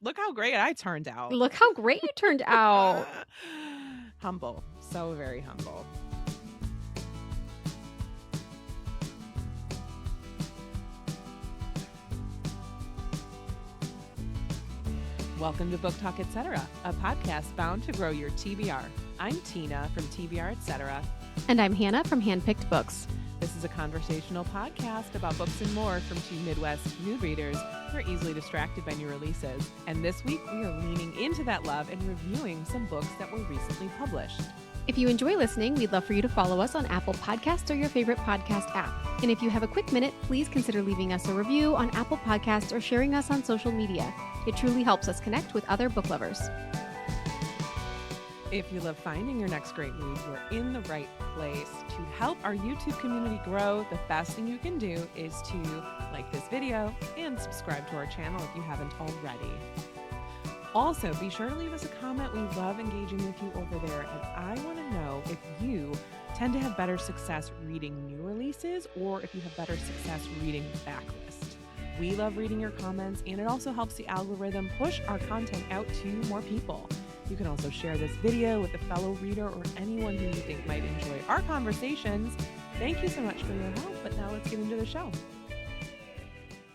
look how great I turned out. Look how great you turned out. Humble. So very humble. Welcome to Book Talk Etc., a podcast bound to grow your TBR. I'm Tina from TBR Etc. And I'm Hannah from Handpicked Books. This is a conversational podcast about books and more from two Midwest new readers who are easily distracted by new releases. And this week, we are leaning into that love and reviewing some books that were recently published. If you enjoy listening, we'd love for you to follow us on Apple Podcasts or your favorite podcast app. And if you have a quick minute, please consider leaving us a review on Apple Podcasts or sharing us on social media. It truly helps us connect with other book lovers. If you love finding your next great read, you're in the right place. To help our YouTube community grow, the best thing you can do is to like this video and subscribe to our channel if you haven't already. Also, be sure to leave us a comment. We love engaging with you over there. And I want to know if you tend to have better success reading new releases or if you have better success reading backlist. We love reading your comments, and it also helps the algorithm push our content out to more people. You can also share this video with a fellow reader or anyone who you think might enjoy our conversations. Thank you so much for your help, but now let's get into the show.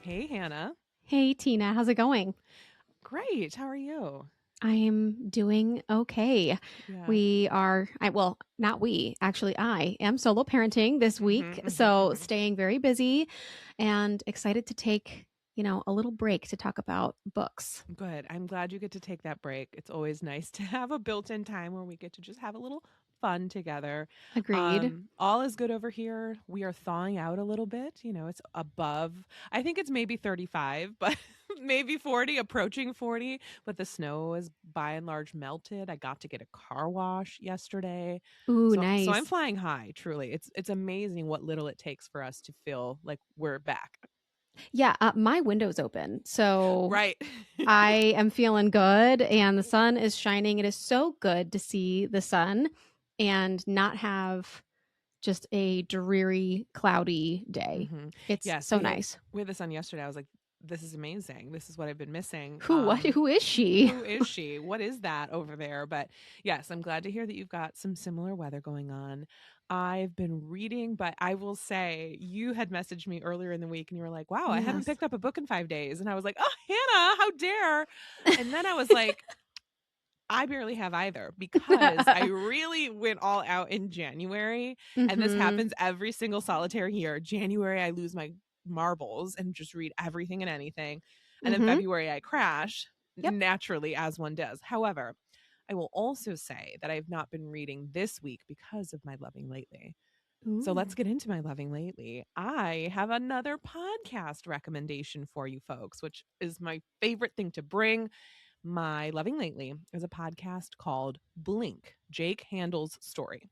Hey, Hannah. Hey, Tina. How's it going? Great. How are you? I am doing okay. Yeah. I am solo parenting this week. So staying very busy and excited to take a little break to talk about books. Good. I'm glad you get to take that break. It's always nice to have a built-in time where we get to just have a little fun together. Agreed. All is good over here. We are thawing out a little bit. It's above, I think it's maybe 35, but maybe 40, approaching 40. But the snow is by and large melted. I got to get a car wash yesterday. Ooh, nice. So I'm flying high, truly. It's amazing what little it takes for us to feel like we're back. Yeah, my window's open, so right. I am feeling good, and the sun is shining. It is so good to see the sun and not have just a dreary, cloudy day. Mm-hmm. It's so nice. We had the sun yesterday. I was like, this is amazing. This is what I've been missing. Who is she? Who is she? What is that over there? But yes, I'm glad to hear that you've got some similar weather going on. I've been reading, but I will say you had messaged me earlier in the week and you were like, wow, I haven't picked up a book in 5 days. And I was like, oh, Hannah, how dare. And then I was like, I barely have either because I really went all out in January. Mm-hmm. And this happens every single solitary year. January, I lose my marbles and just read everything and anything. And in February, I crash naturally, as one does. However, I will also say that I've not been reading this week because of my loving lately. Ooh. So let's get into my loving lately. I have another podcast recommendation for you folks, which is my favorite thing to bring. My loving lately is a podcast called Blink, Jake Handel's Story.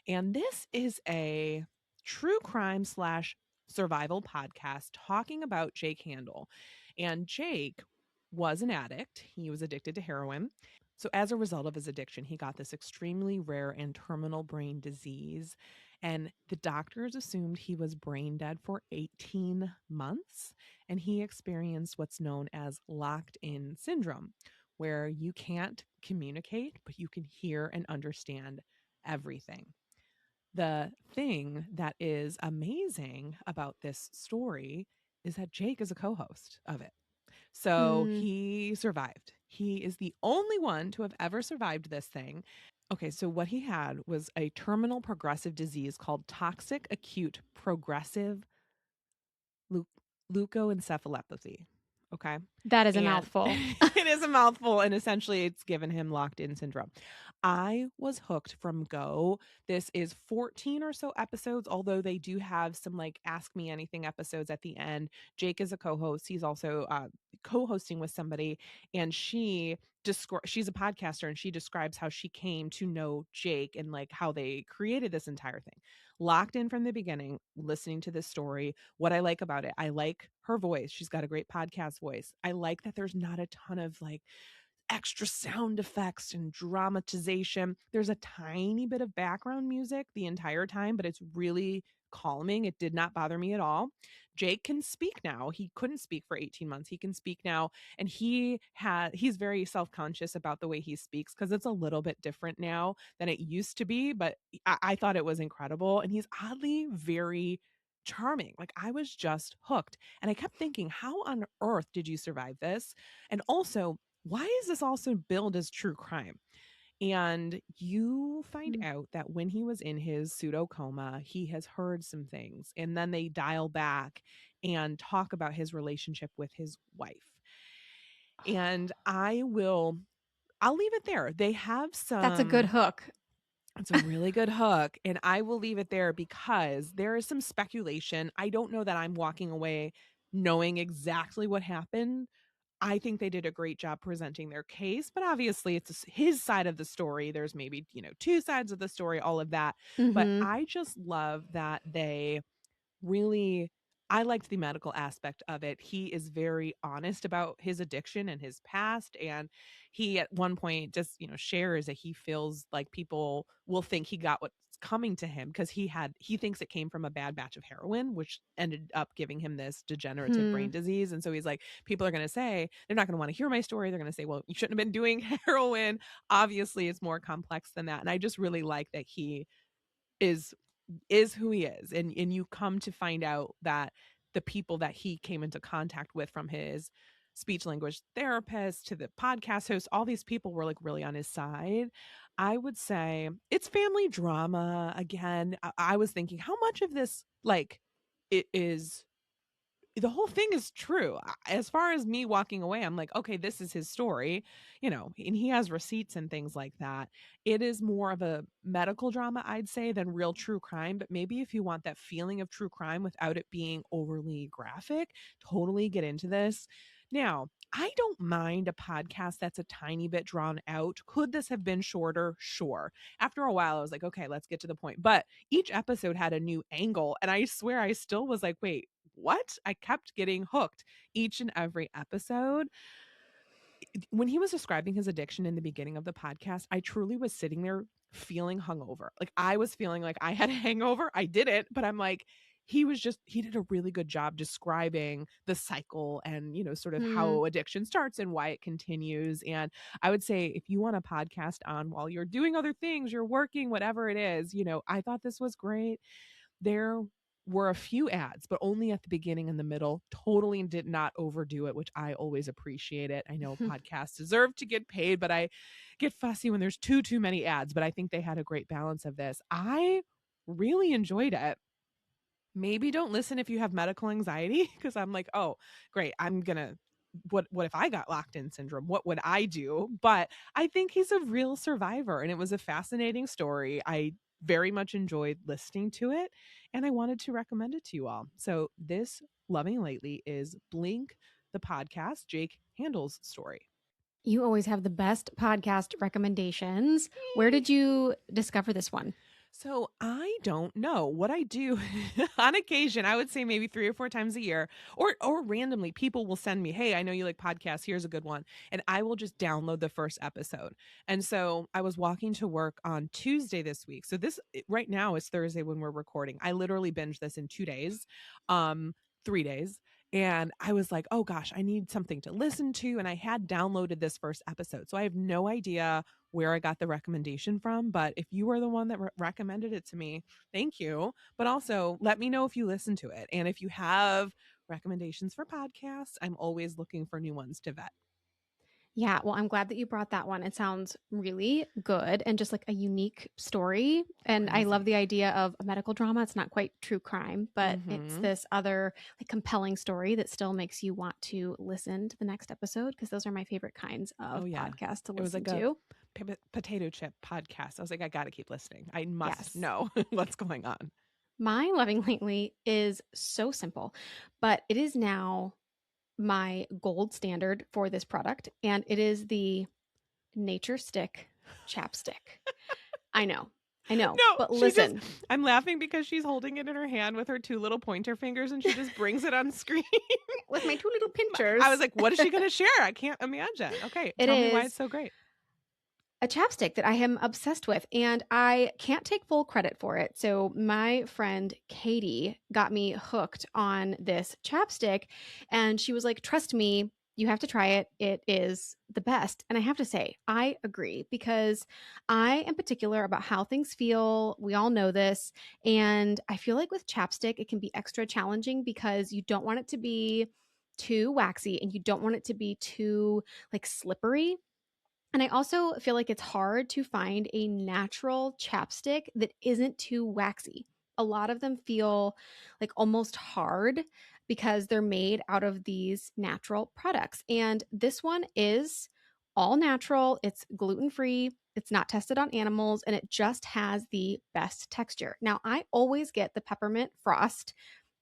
And this is a true crime / survival podcast talking about Jake Handel. And Jake was an addict. He was addicted to heroin. So as a result of his addiction, he got this extremely rare and terminal brain disease. And the doctors assumed he was brain dead for 18 months. And he experienced what's known as locked-in syndrome, where you can't communicate, but you can hear and understand everything. The thing that is amazing about this story is that Jake is a co-host of it. So he survived. He is the only one to have ever survived this thing. Okay, so what he had was a terminal progressive disease called toxic acute progressive leukoencephalopathy. Okay. That is a mouthful. It is a mouthful, and essentially it's given him locked-in syndrome. I was hooked from go. This is 14 or so episodes, although they do have some like Ask Me Anything episodes at the end. Jake is a co-host. He's also co-hosting with somebody, and she's a podcaster, and she describes how she came to know Jake and like how they created this entire thing. Locked in from the beginning, listening to this story. What I like about it, I like her voice. She's got a great podcast voice. I like that there's not a ton of like extra sound effects and dramatization. There's a tiny bit of background music the entire time, but it's really calming. It did not bother me at all. Jake can speak now. He couldn't speak for 18 months. He can speak now, and he's very self-conscious about the way he speaks because it's a little bit different now than it used to be, but I thought it was incredible, and he's oddly very charming. Like, I was just hooked, and I kept thinking, how on earth did you survive this? And also, why is this also billed as true crime? And you find Mm. out that when he was in his pseudo coma, he has heard some things, and then they dial back and talk about his relationship with his wife. And I'll leave it there. They have That's a good some hook. It's a really good hook, and I will leave it there because there is some speculation. I don't know that I'm walking away knowing exactly what happened. I think they did a great job presenting their case, but obviously it's his side of the story. There's maybe, two sides of the story, all of that. But Mm-hmm. I just love that they really I liked the medical aspect of it. He is very honest about his addiction and his past, and he at one point just, shares that he feels like people will think he got what's coming to him because he thinks it came from a bad batch of heroin, which ended up giving him this degenerative Hmm. brain disease. And so he's like, people are going to say, they're not going to want to hear my story. They're going to say, well, you shouldn't have been doing heroin. Obviously, it's more complex than that. And I just really like that he is who he is, and you come to find out that the people that he came into contact with, from his speech language therapist to the podcast host, all these people were like really on his side. I would say it's family drama again. I was thinking, how much of this, like, it is the whole thing is true. As far as me walking away, I'm like, okay, this is his story, and he has receipts and things like that. It is more of a medical drama, I'd say, than real true crime. But maybe if you want that feeling of true crime without it being overly graphic, totally get into this. Now, I don't mind a podcast that's a tiny bit drawn out. Could this have been shorter? Sure. After a while, I was like, okay, let's get to the point. But each episode had a new angle. And I swear I still was like, wait, what? I kept getting hooked each and every episode. When he was describing his addiction in the beginning of the podcast, I truly was sitting there feeling hungover. Like, I was feeling like I had a hangover. I didn't, but I'm like, he did a really good job describing the cycle and, sort of Hmm. how addiction starts and why it continues. And I would say, if you want a podcast on while you're doing other things, you're working, whatever it is, I thought this was great. There were a few ads, but only at the beginning and the middle. Totally did not overdo it, which I always appreciate it. I know podcasts deserve to get paid, but I get fussy when there's too many ads. But I think they had a great balance of this. I really enjoyed it. Maybe don't listen if you have medical anxiety, because I'm like, oh, great, I'm gonna what if I got locked in syndrome? What would I do? But I think he's a real survivor, and it was a fascinating story. I very much enjoyed listening to it, and I wanted to recommend it to you all. So this Loving Lately is Blink, the podcast, Jake Handel's story. You always have the best podcast recommendations. Where did you discover this one? So I don't know what I do on occasion. I would say maybe 3 or 4 times a year, or randomly people will send me, "Hey, I know you like podcasts. Here's a good one." And I will just download the first episode. And so I was walking to work on Tuesday this week. So right now is Thursday when we're recording. I literally binged this in 2 days. 3 days. And I was like, "Oh gosh, I need something to listen to." And I had downloaded this first episode. So I have no idea where I got the recommendation from, but if you were the one that recommended it to me, thank you. But also let me know if you listen to it. And if you have recommendations for podcasts, I'm always looking for new ones to vet. Yeah, well, I'm glad that you brought that one. It sounds really good and just like a unique story. And I love Crazy. the idea of a medical drama. It's not quite true crime, but it's Mm-hmm. this other like compelling story that still makes you want to listen to the next episode, because those are my favorite kinds Oh of yeah. podcasts to It was listen like a to. potato chip podcast. I was like, I gotta keep listening. I must Yes. know what's going on. My loving lately is so simple, but it is now my gold standard for this product, and it is the Nature Stick chapstick. I know. I know. No, But she just, listen, I'm laughing because she's holding it in her hand with her 2 little pointer fingers and she just brings it on screen. with my 2 little I was pinchers. like, what is she going to share? I can't imagine. Okay, It tell me why is it's so great. a chapstick that I am obsessed with, and I can't take full credit for it. So, my friend Katie got me hooked on this chapstick, and she was like, "Trust me, you have to try it. It is the best." And I have to say, I agree because I am particular about how things feel. We all know this. And I feel like with chapstick, it can be extra challenging because you don't want it to be too waxy and you don't want it to be too like slippery, and I also feel like it's hard to find a natural chapstick that isn't too waxy. A lot of them feel like almost hard because they're made out of these natural products. And this one is all natural, it's gluten free, it's not tested on animals, and it just has the best texture. Now, I always get the peppermint frost,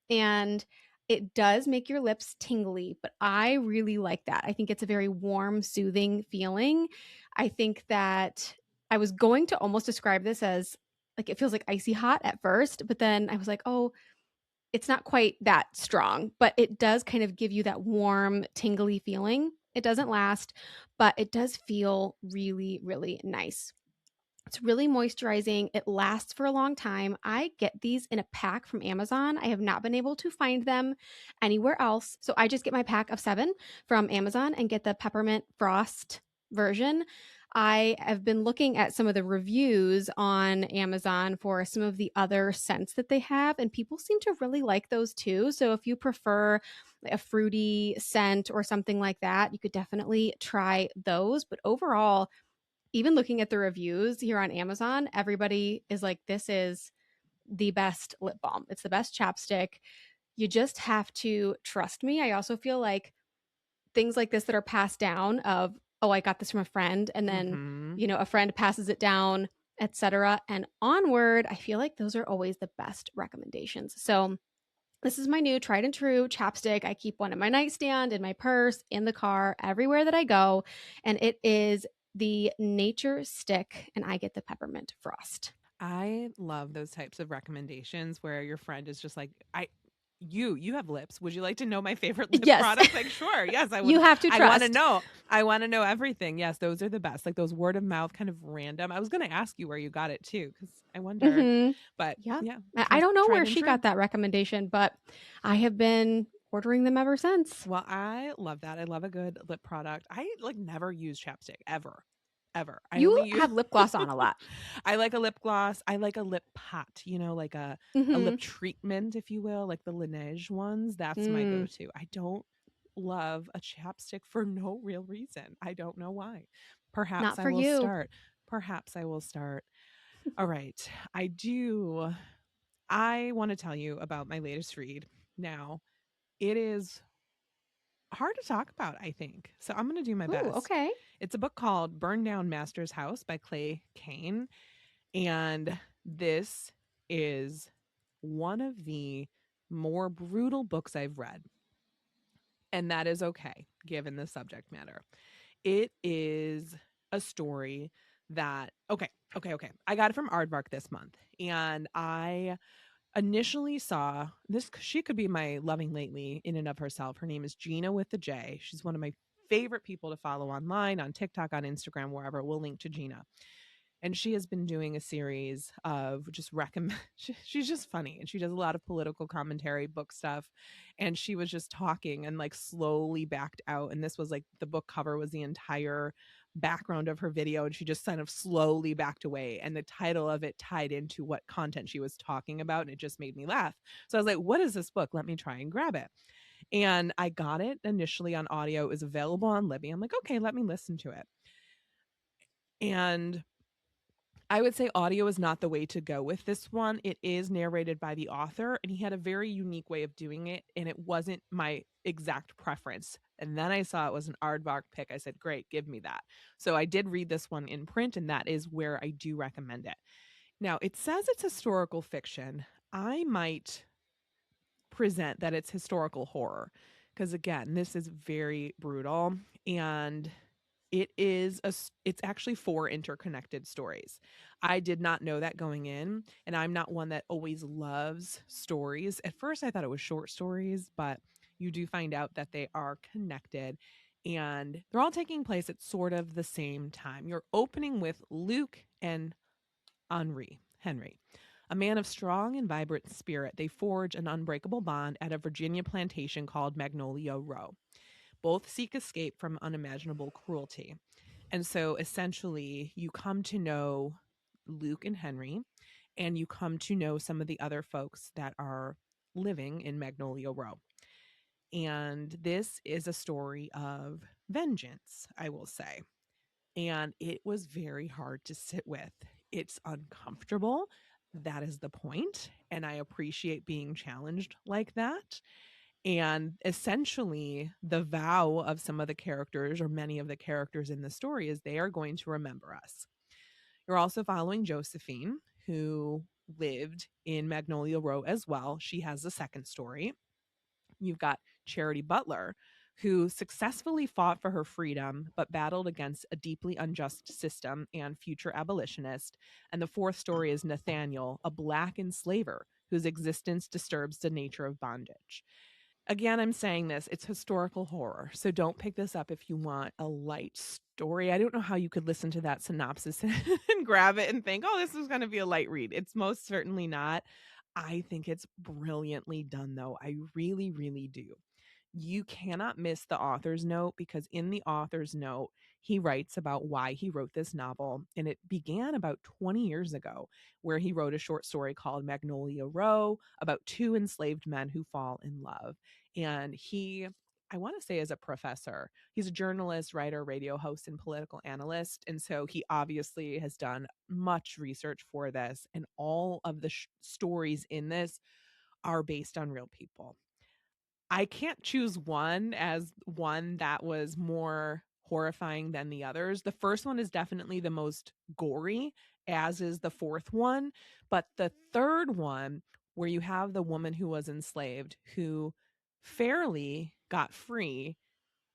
and it does make your lips tingly, but I really like that. I think it's a very warm, soothing feeling. I think that I was going to almost describe this as like it feels like icy hot at first, but then I was like, oh, it's not quite that strong, but it does kind of give you that warm, tingly feeling. It doesn't last, but it does feel really, really nice. It's really moisturizing. It lasts for a long time. I get these in a pack from Amazon. I have not been able to find them anywhere else. So I just get my pack of 7 from Amazon and get the peppermint frost version. I have been looking at some of the reviews on Amazon for some of the other scents that they have, and people seem to really like those too. So if you prefer a fruity scent or something like that, you could definitely try those. But overall, even looking at the reviews here on Amazon, everybody is like, this is the best lip balm. It's the best chapstick. You just have to trust me. I also feel like things like this that are passed down of, oh, I got this from a friend, and then, Mm-hmm. a friend passes it down, etc. And onward, I feel like those are always the best recommendations. So this is my new tried and true chapstick. I keep one in my nightstand, in my purse, in the car, everywhere that I go. And it is the Nature Stick, and I get the peppermint frost. I love those types of recommendations where your friend is just like, you have lips. Would you like to know my favorite lip Yes, product? Like, sure. Yes, I would. you have to I want to trust. know. I want to know everything. Yes, those are the best. Like those word of mouth kind of random. I was going to ask you where you got it too, because I wonder. Mm-hmm. But Yeah. yeah, I don't know tried where and she true. got that recommendation, but I have been ordering them ever since. Well, I love that. I love a good lip product. I like never use chapstick ever. Ever. I You only use have lip gloss on a lot. I like a lip gloss. I like a lip pot, like a Mm-hmm. lip treatment, if you will, like the Laneige ones. That's my Mm, go-to. I don't love a chapstick for no real reason. I don't know why. Perhaps not I for will you. start. Perhaps I will start. All right. I want to tell you about my latest read. Now, it is hard to talk about, I think. So I'm going to do my Ooh, best. okay. It's a book called Burn Down Master's House by Clay Kane. And this is one of the more brutal books I've read. And that is okay, given the subject matter. It is a story that, okay. I got it from Aardvark this month. And I initially saw this, she could be my loving lately in and of herself. Her name is Gina with the J. She's one of my favorite people to follow online, on TikTok, on Instagram, wherever. We'll link to Gina. And she has been doing a series of just recommend she's just funny, and she does a lot of political commentary, book stuff. And she was just talking and like slowly backed out, and this was like the book cover was the entire background of her video, and she just kind of slowly backed away, and the title of it tied into what content she was talking about, and it just made me laugh. So I was like, what is this book? Let me try and grab it. And I got it initially on audio. It was available on Libby. I'm like, okay, let me listen to it. And I would say audio is not the way to go with this one. It is narrated by the author, and he had a very unique way of doing it, and it wasn't my exact preference. And then I saw it was an Aardvark pick. I said, great, give me that. So I did read this one in print, and that is where I do recommend it. Now, it says it's historical fiction. I might present that it's historical horror, because again, this is very brutal. And It's actually 4 interconnected stories. I did not know that going in, and I'm not one that always loves stories. At first, I thought it was short stories, but you do find out that they are connected, and they're all taking place at sort of the same time. You're opening with Luke and Henry. A man of strong and vibrant spirit, they forge an unbreakable bond at a Virginia plantation called Magnolia Row. Both seek escape from unimaginable cruelty. And so essentially, you come to know Luke and Henry, and you come to know some of the other folks that are living in Magnolia Row. And this is a story of vengeance, I will say. And it was very hard to sit with. It's uncomfortable. That is the point. And I appreciate being challenged like that. And essentially, the vow of some of the characters, or many of the characters in the story, is they are going to remember us. You're also following Josephine, who lived in Magnolia Row as well. She has a second story. You've got Charity Butler, who successfully fought for her freedom but battled against a deeply unjust system and future abolitionist. And the fourth story is Nathaniel, a Black enslaver whose existence disturbs the nature of bondage. Again, I'm saying this, it's historical horror. So don't pick this up if you want a light story. I don't know how you could listen to that synopsis and grab it and think, oh, this is going to be a light read. It's most certainly not. I think it's brilliantly done, though. I really, really do. You cannot miss the author's note, because in the author's note, he writes about why he wrote this novel. And it began about 20 years ago, where he wrote a short story called Magnolia Row about 2 enslaved men who fall in love. And I want to say, is a professor. He's a journalist, writer, radio host, and political analyst. And so he obviously has done much research for this. And all of the stories in this are based on real people. I can't choose one as one that was more horrifying than the others. The first one is definitely the most gory, as is the fourth one. But the third one, where you have the woman who was enslaved, who fairly got free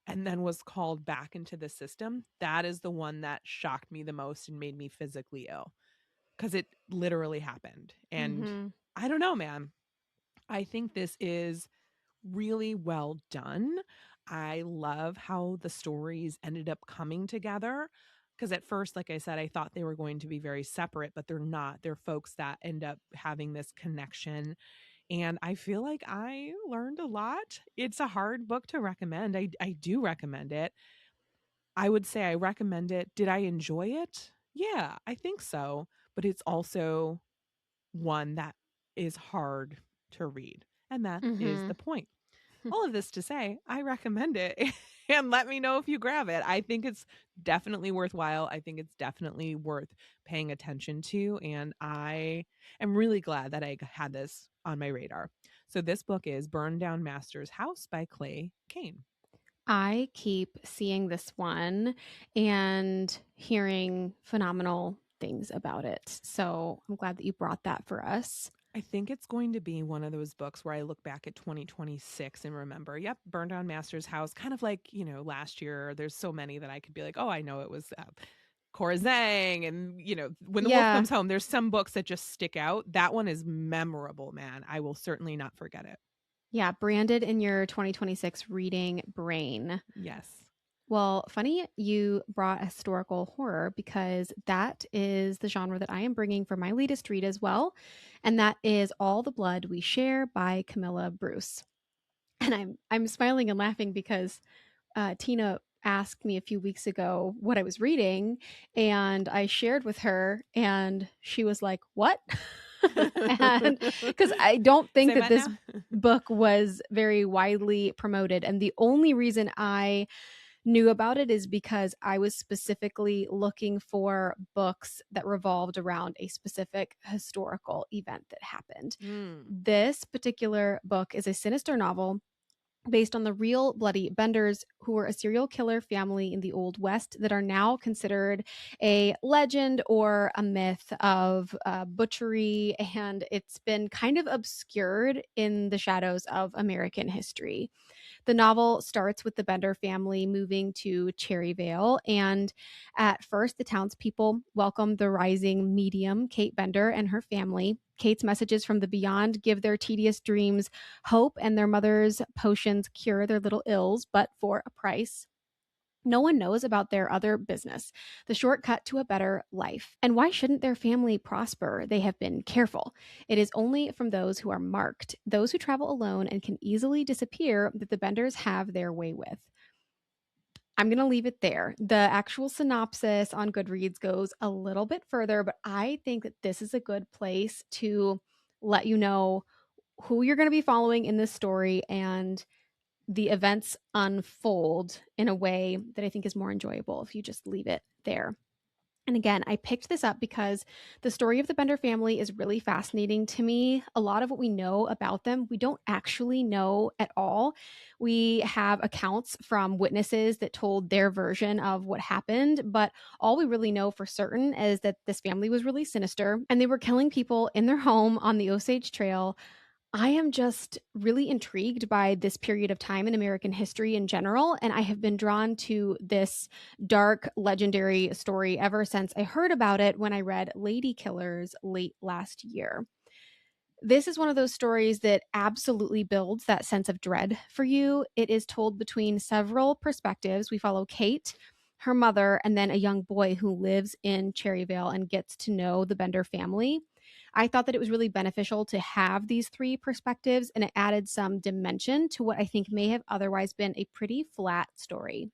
and then was called back into the system, that is the one that shocked me the most and made me physically ill, because it literally happened. And Mm-hmm. I don't know, man. I think this is really well done. I love how the stories ended up coming together, because at first, like I said, I thought they were going to be very separate, but they're not. They're folks that end up having this connection. And I feel like I learned a lot. It's a hard book to recommend. I do recommend it. I would say I recommend it. Did I enjoy it? Yeah, I think so. But it's also one that is hard to read. And that is Mm-hmm. the point. All of this to say, I recommend it. And let me know if you grab it. I think it's definitely worthwhile. I think it's definitely worth paying attention to. And I am really glad that I had this on my radar. So this book is Burn Down Master's House by Clay Kane. I keep seeing this one and hearing phenomenal things about it. So I'm glad that you brought that for us. I think it's going to be one of those books where I look back at 2026 and remember, yep, Burn Down Master's House, kind of like, last year. There's so many that I could be like, oh, I know it was Cora Zhang. And, When the Wolf Yeah. Comes Home, there's some books that just stick out. That one is memorable, man. I will certainly not forget it. Yeah. Branded in your 2026 reading brain. Yes. Well, funny you brought historical horror, because that is the genre that I am bringing for my latest read as well. And that is All the Blood We Share by Camilla Bruce. And I'm smiling and laughing because Tina asked me a few weeks ago what I was reading, and I shared with her, and she was like, "What?" And because I don't think Say that what this now? book was very widely promoted, and the only reason I knew about it is because I was specifically looking for books that revolved around a specific historical event that happened. Mm. This particular book is a sinister novel based on the real Bloody Benders, who were a serial killer family in the Old West that are now considered a legend or a myth of butchery, and it's been kind of obscured in the shadows of American history. The novel starts with the Bender family moving to Cherryvale, and at first, the townspeople welcome the rising medium, Kate Bender, and her family. Kate's messages from the beyond give their tedious dreams hope, and their mother's potions cure their little ills, but for a price. No one knows about their other business, the shortcut to a better life. And why shouldn't their family prosper? They have been careful. It is only from those who are marked, those who travel alone and can easily disappear, that the Benders have their way with. I'm going to leave it there. The actual synopsis on Goodreads goes a little bit further, but I think that this is a good place to let you know who you're going to be following in this story, and the events unfold in a way that I think is more enjoyable if you just leave it there. And again, I picked this up because the story of the Bender family is really fascinating to me. A lot of what we know about them, we don't actually know at all. We have accounts from witnesses that told their version of what happened, but all we really know for certain is that this family was really sinister and they were killing people in their home on the Osage Trail. I am just really intrigued by this period of time in American history in general, and I have been drawn to this dark, legendary story ever since I heard about it when I read Lady Killers late last year. This is one of those stories that absolutely builds that sense of dread for you. It is told between several perspectives. We follow Kate, her mother, and then a young boy who lives in Cherryvale and gets to know the Bender family. I thought that it was really beneficial to have these three perspectives, and it added some dimension to what I think may have otherwise been a pretty flat story.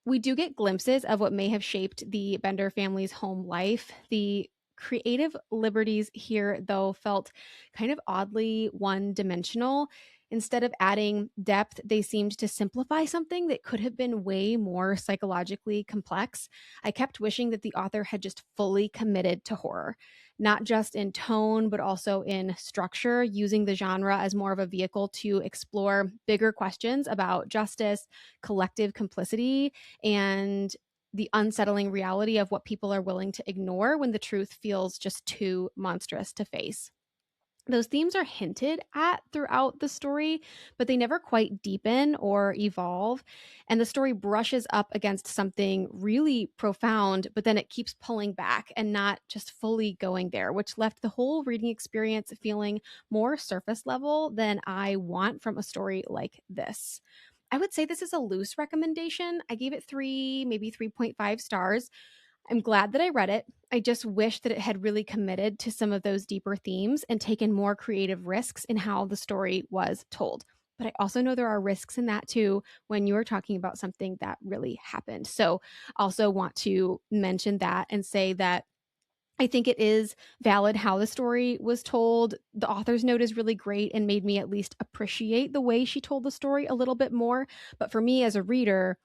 We do get glimpses of what may have shaped the Bender family's home life. The creative liberties here, though, felt kind of oddly one dimensional. Instead of adding depth, they seemed to simplify something that could have been way more psychologically complex. I kept wishing that the author had just fully committed to horror, not just in tone, but also in structure, using the genre as more of a vehicle to explore bigger questions about justice, collective complicity, and the unsettling reality of what people are willing to ignore when the truth feels just too monstrous to face. Those themes are hinted at throughout the story, but they never quite deepen or evolve. And the story brushes up against something really profound, but then it keeps pulling back and not just fully going there, which left the whole reading experience feeling more surface level than I want from a story like this. I would say this is a loose recommendation. I gave it 3, maybe 3.5 stars. I'm glad that I read it. I just wish that it had really committed to some of those deeper themes and taken more creative risks in how the story was told. But I also know there are risks in that too when you are talking about something that really happened. So, also want to mention that and say that I think it is valid how the story was told. The author's note is really great and made me at least appreciate the way she told the story a little bit more. But for me as a reader,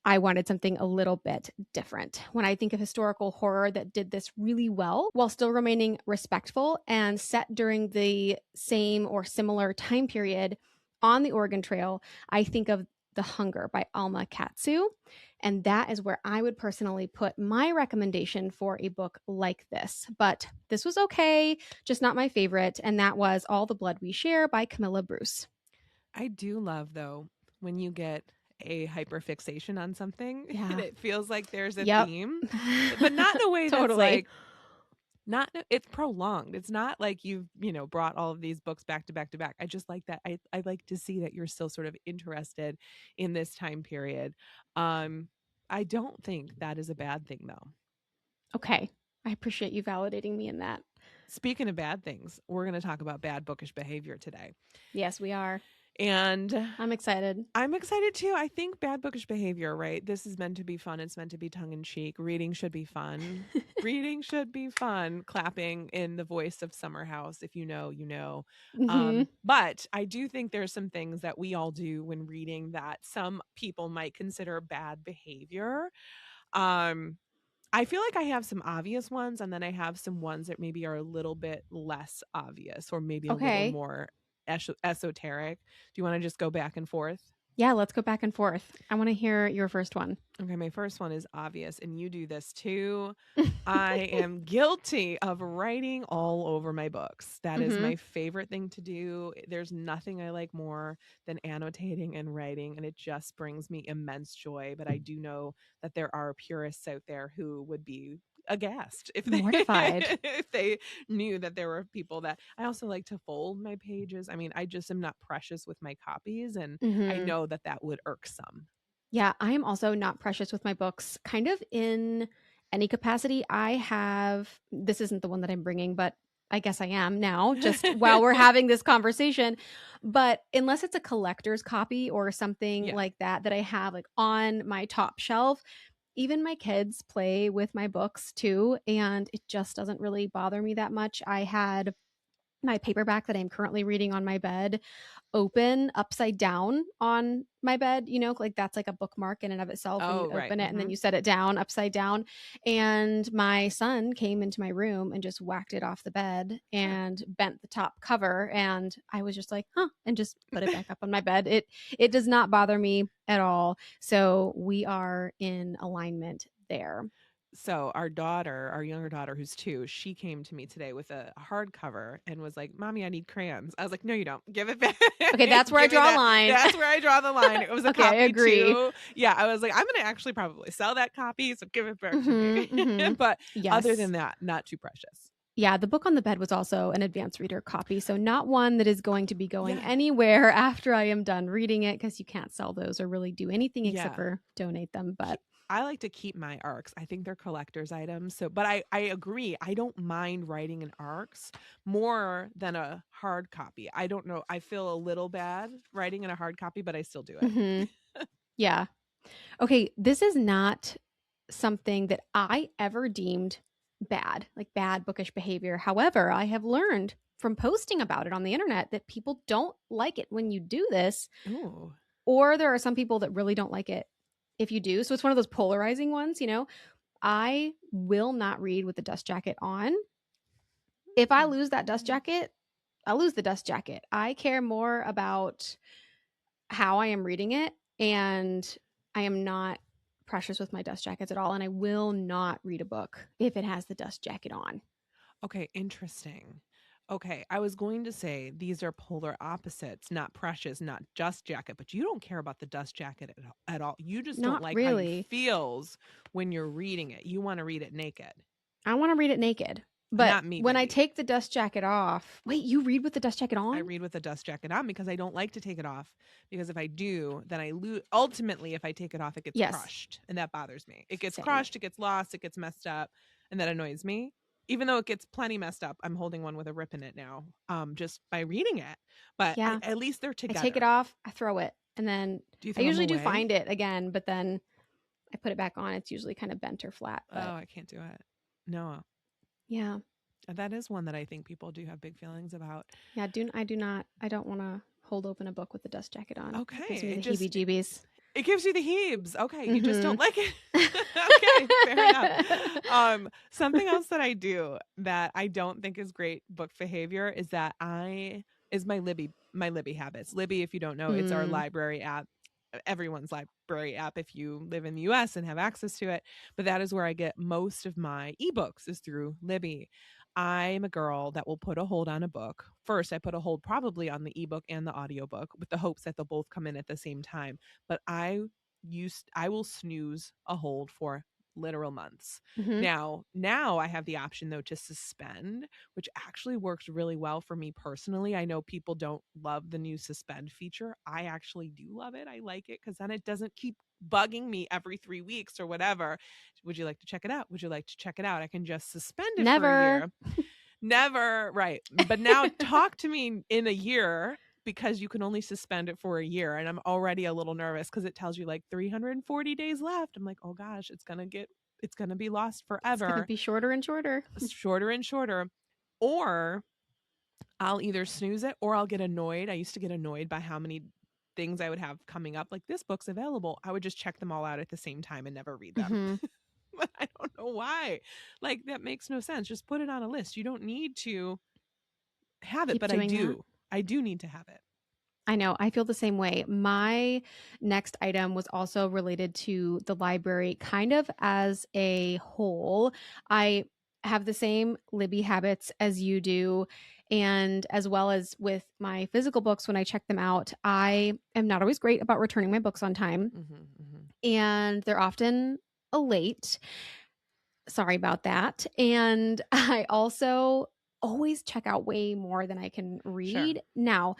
I wanted something a little bit different. When I think of historical horror that did this really well while still remaining respectful and set during the same or similar time period on the Oregon Trail, I think of The Hunger by Alma Katsu. And that is where I would personally put my recommendation for a book like this. But this was okay, just not my favorite. And that was All the Blood We Share by Camilla Bruce. I do love, though, when you get a hyperfixation on something and Yeah. it feels like there's a Yep. theme, but not in a way that's Totally. like, not it's prolonged. It's not like you've, brought all of these books back to back to back. I just like that. I like to see that you're still sort of interested in this time period. Um, I don't think that is a bad thing, though. Okay. I appreciate you validating me in that. Speaking of bad things, we're going to talk about bad bookish behavior today. Yes, we are. And I'm excited. I'm excited too. I think bad bookish behavior, right? This is meant to be fun. It's meant to be tongue in cheek. Reading should be fun. Reading should be fun. Clapping in the voice of Summer House. If you know, you know. Mm-hmm. But I do think there's some things that we all do when reading that some people might consider bad behavior. Um, I feel like I have some obvious ones, and then I have some ones that maybe are a little bit less obvious or maybe a little Okay. more esoteric. Do you want to just go back and forth? Yeah, let's go back and forth. I want to hear your first one. Okay, my first one is obvious, and you do this too. I am guilty of writing all over my books. That is Mm-hmm. my favorite thing to do. There's nothing I like more than annotating and writing, and it just brings me immense joy. But I do know that there are purists out there who would be aghast if they Mortified. if they knew that there were people that I also like to fold my pages. I mean, I just am not precious with my copies, and I Mm-hmm. know that that would irk some. Yeah, I am also not precious with my books, kind of in any capacity. I have, this isn't the one that I'm bringing, but I guess I am now, just while we're having this conversation. But unless it's a collector's copy or something Yeah. like that, that I have like on my top shelf, even my kids play with my books too. And it just doesn't really bother me that much. I had my paperback that I'm currently reading on my bed open upside down on my bed, like that's like a bookmark in and of itself when you Oh, right. open it and then Mhm. you set it down upside down. And my son came into my room and just whacked it off the bed Sure. and bent the top cover. And I was just like, huh, and just put it back up on my bed. It does not bother me at all. So we are in alignment there. So our daughter, our younger daughter who's 2, she came to me today with a hardcover and was like, "Mommy, I need crayons." I was like, "No, you don't. Give it back. Okay, that's where I Give me draw a that." line. That's where I draw the line. It was a Okay, I copy agree. too. Yeah, I was like, "I'm gonna actually probably sell that copy, so give it back to me." Mm-hmm, mm-hmm. But other Yes. than that, not too precious. Yeah, the book on the bed was also an advanced reader copy, so not one that is going to be going Yeah. anywhere after I am done reading it because you can't sell those or really do anything except Yeah. for donate them. But I like to keep my arcs. I think they're collector's items. So, but I agree. I don't mind writing in arcs more than a hard copy. I don't know. I feel a little bad writing in a hard copy, but I still do mhm, it. yeah. Okay, this is not something that I ever deemed bad, like bad bookish behavior. However, I have learned from posting about it on the internet that people don't like it when you do this, Ooh. or there are some people that really don't like it if you do. So it's one of those polarizing ones. I will not read with the dust jacket on. If I lose that dust jacket, I lose the dust jacket. I care more about how I am reading it, and I am not precious with my dust jackets at all. And I will not read a book if it has the dust jacket on. Okay, interesting. Okay, I was going to say these are polar opposites, not precious, not dust jacket, but you don't care about the dust jacket at all. You just don't Not like how you really. feels when you're reading it. You want to read it naked. I want to read it naked. But Not me, when I baby. take the dust jacket off, wait, you read with the dust jacket I on? read with a dust jacket on because I don't like to take it off. Because if I do, then I lose. Ultimately, if I take it off, it gets Yes, crushed, and that bothers me. It gets same. crushed, it gets lost, it gets messed up, and that annoys me. Even though it gets plenty messed up, I'm holding one with a rip in it now, just by reading it. But Yeah. at least they're I take it together. off, I throw it, and then Do you I throw them usually do away? find it again, but then I put it back on. It's usually kind of bent or flat, Oh, but I can't do it. No, yeah. that is one that I think people do have big feelings about. Yeah, I don't want to hold open a book with the dust jacket on. It gives me Okay, the heebie-jeebies. it gives you the heaves. Okay, you just don't Mhm. like it. Okay, fair enough. Something else that I do that I don't think is great book behavior is that I is my Libby habits. Libby, if you don't know, it's our Mm. library app. Everyone's library app if you live in the US and have access to it. But that is where I get most of my ebooks is through Libby. I'm a girl that will put a hold on a book. First, I put a hold probably on the ebook and the audiobook with the hopes that they'll both come in at the same time. But I will snooze a hold for literal months. Mhm. Now I have the option though to suspend, which actually works really well for me personally. I know people don't love the new suspend feature. I actually do love it. I like it cuz then it doesn't keep bugging me every 3 weeks or whatever. Would you like to check it out? Would you like to check it out? I can just suspend it for a Never. year. Never, right. But now talk to me in a year because you can only suspend it for a year. And I'm already a little nervous because it tells you like 340 days left. I'm like, oh gosh, it's going to be lost It's going to forever, be shorter and shorter. shorter and shorter. Or I'll either snooze it or I'll get annoyed. I used to get annoyed by how many things I would have coming up. Like this book's available. I would just check them all out at the same time and never read them. Mhm. But I don't know why. Like that makes no sense. Just put it on a list. You don't need to have it, Keep but doing that. I do need to have it. I know. I feel the same way. My next item was also related to the library, kind of as a whole. I have the same Libby habits as you do. And as well as with my physical books, when I check them out, I am not always great about returning my books on time. And they're often late. Sorry about that. And I also always check out way more than I can Sure. read. Now,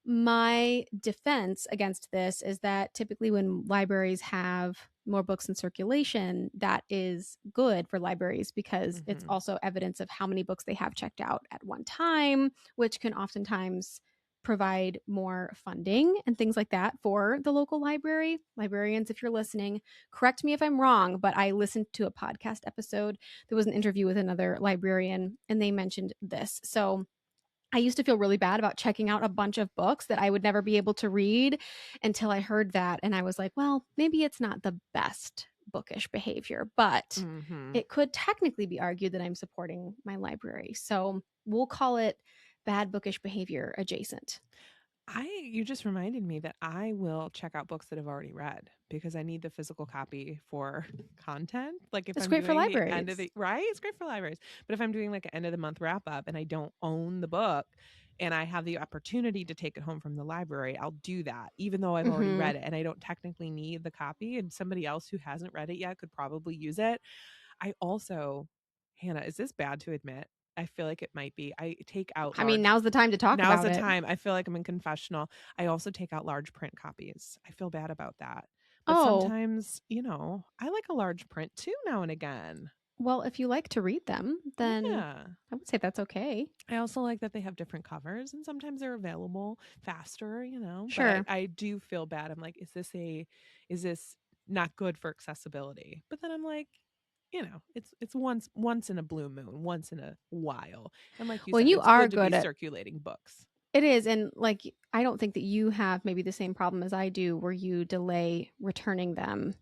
my defense against this is that typically when libraries have more books in circulation, that is good for libraries because it's also evidence of how many books they have checked out at one time, which can oftentimes provide more funding and things like that for the local library. Librarians, if you're listening, correct me if I'm wrong, but I listened to a podcast episode. There was an interview with another librarian and they mentioned this. So I used to feel really bad about checking out a bunch of books that I would never be able to read until I heard that. And I was like, well, maybe it's not the best bookish behavior, but it could technically be argued that I'm supporting my library. So we'll call it bad bookish behavior adjacent. You just reminded me that I will check out books that I've already read because I need the physical copy for content. Like if It's I'm great for doing the end of libraries. the right, it's great for libraries. But if I'm doing like an end of the month wrap up and I don't own the book and I have the opportunity to take it home from the library, I'll do that, even though I've already read it and I don't technically need the copy and somebody else who hasn't read it yet could probably use it. I also, Hannah, is this bad to admit? I feel like it might be. I take out I mean, large now's the time to talk Now's about the it. time. I feel like I'm in confessional. I also take out large print copies. I feel bad about that. But Oh, sometimes, I like a large print too now and again. well, if you like to read them, then Yeah. I would say that's okay. I also like that they have different covers and sometimes they're available faster. But I, Sure. I do feel bad. I'm like, is this not good for accessibility? But then I'm like, it's once in a blue moon, once in a while. And like you Well, said, you it's are good to be good at circulating books. it is, and, like, I don't think that you have maybe the same problem as I do where you delay returning them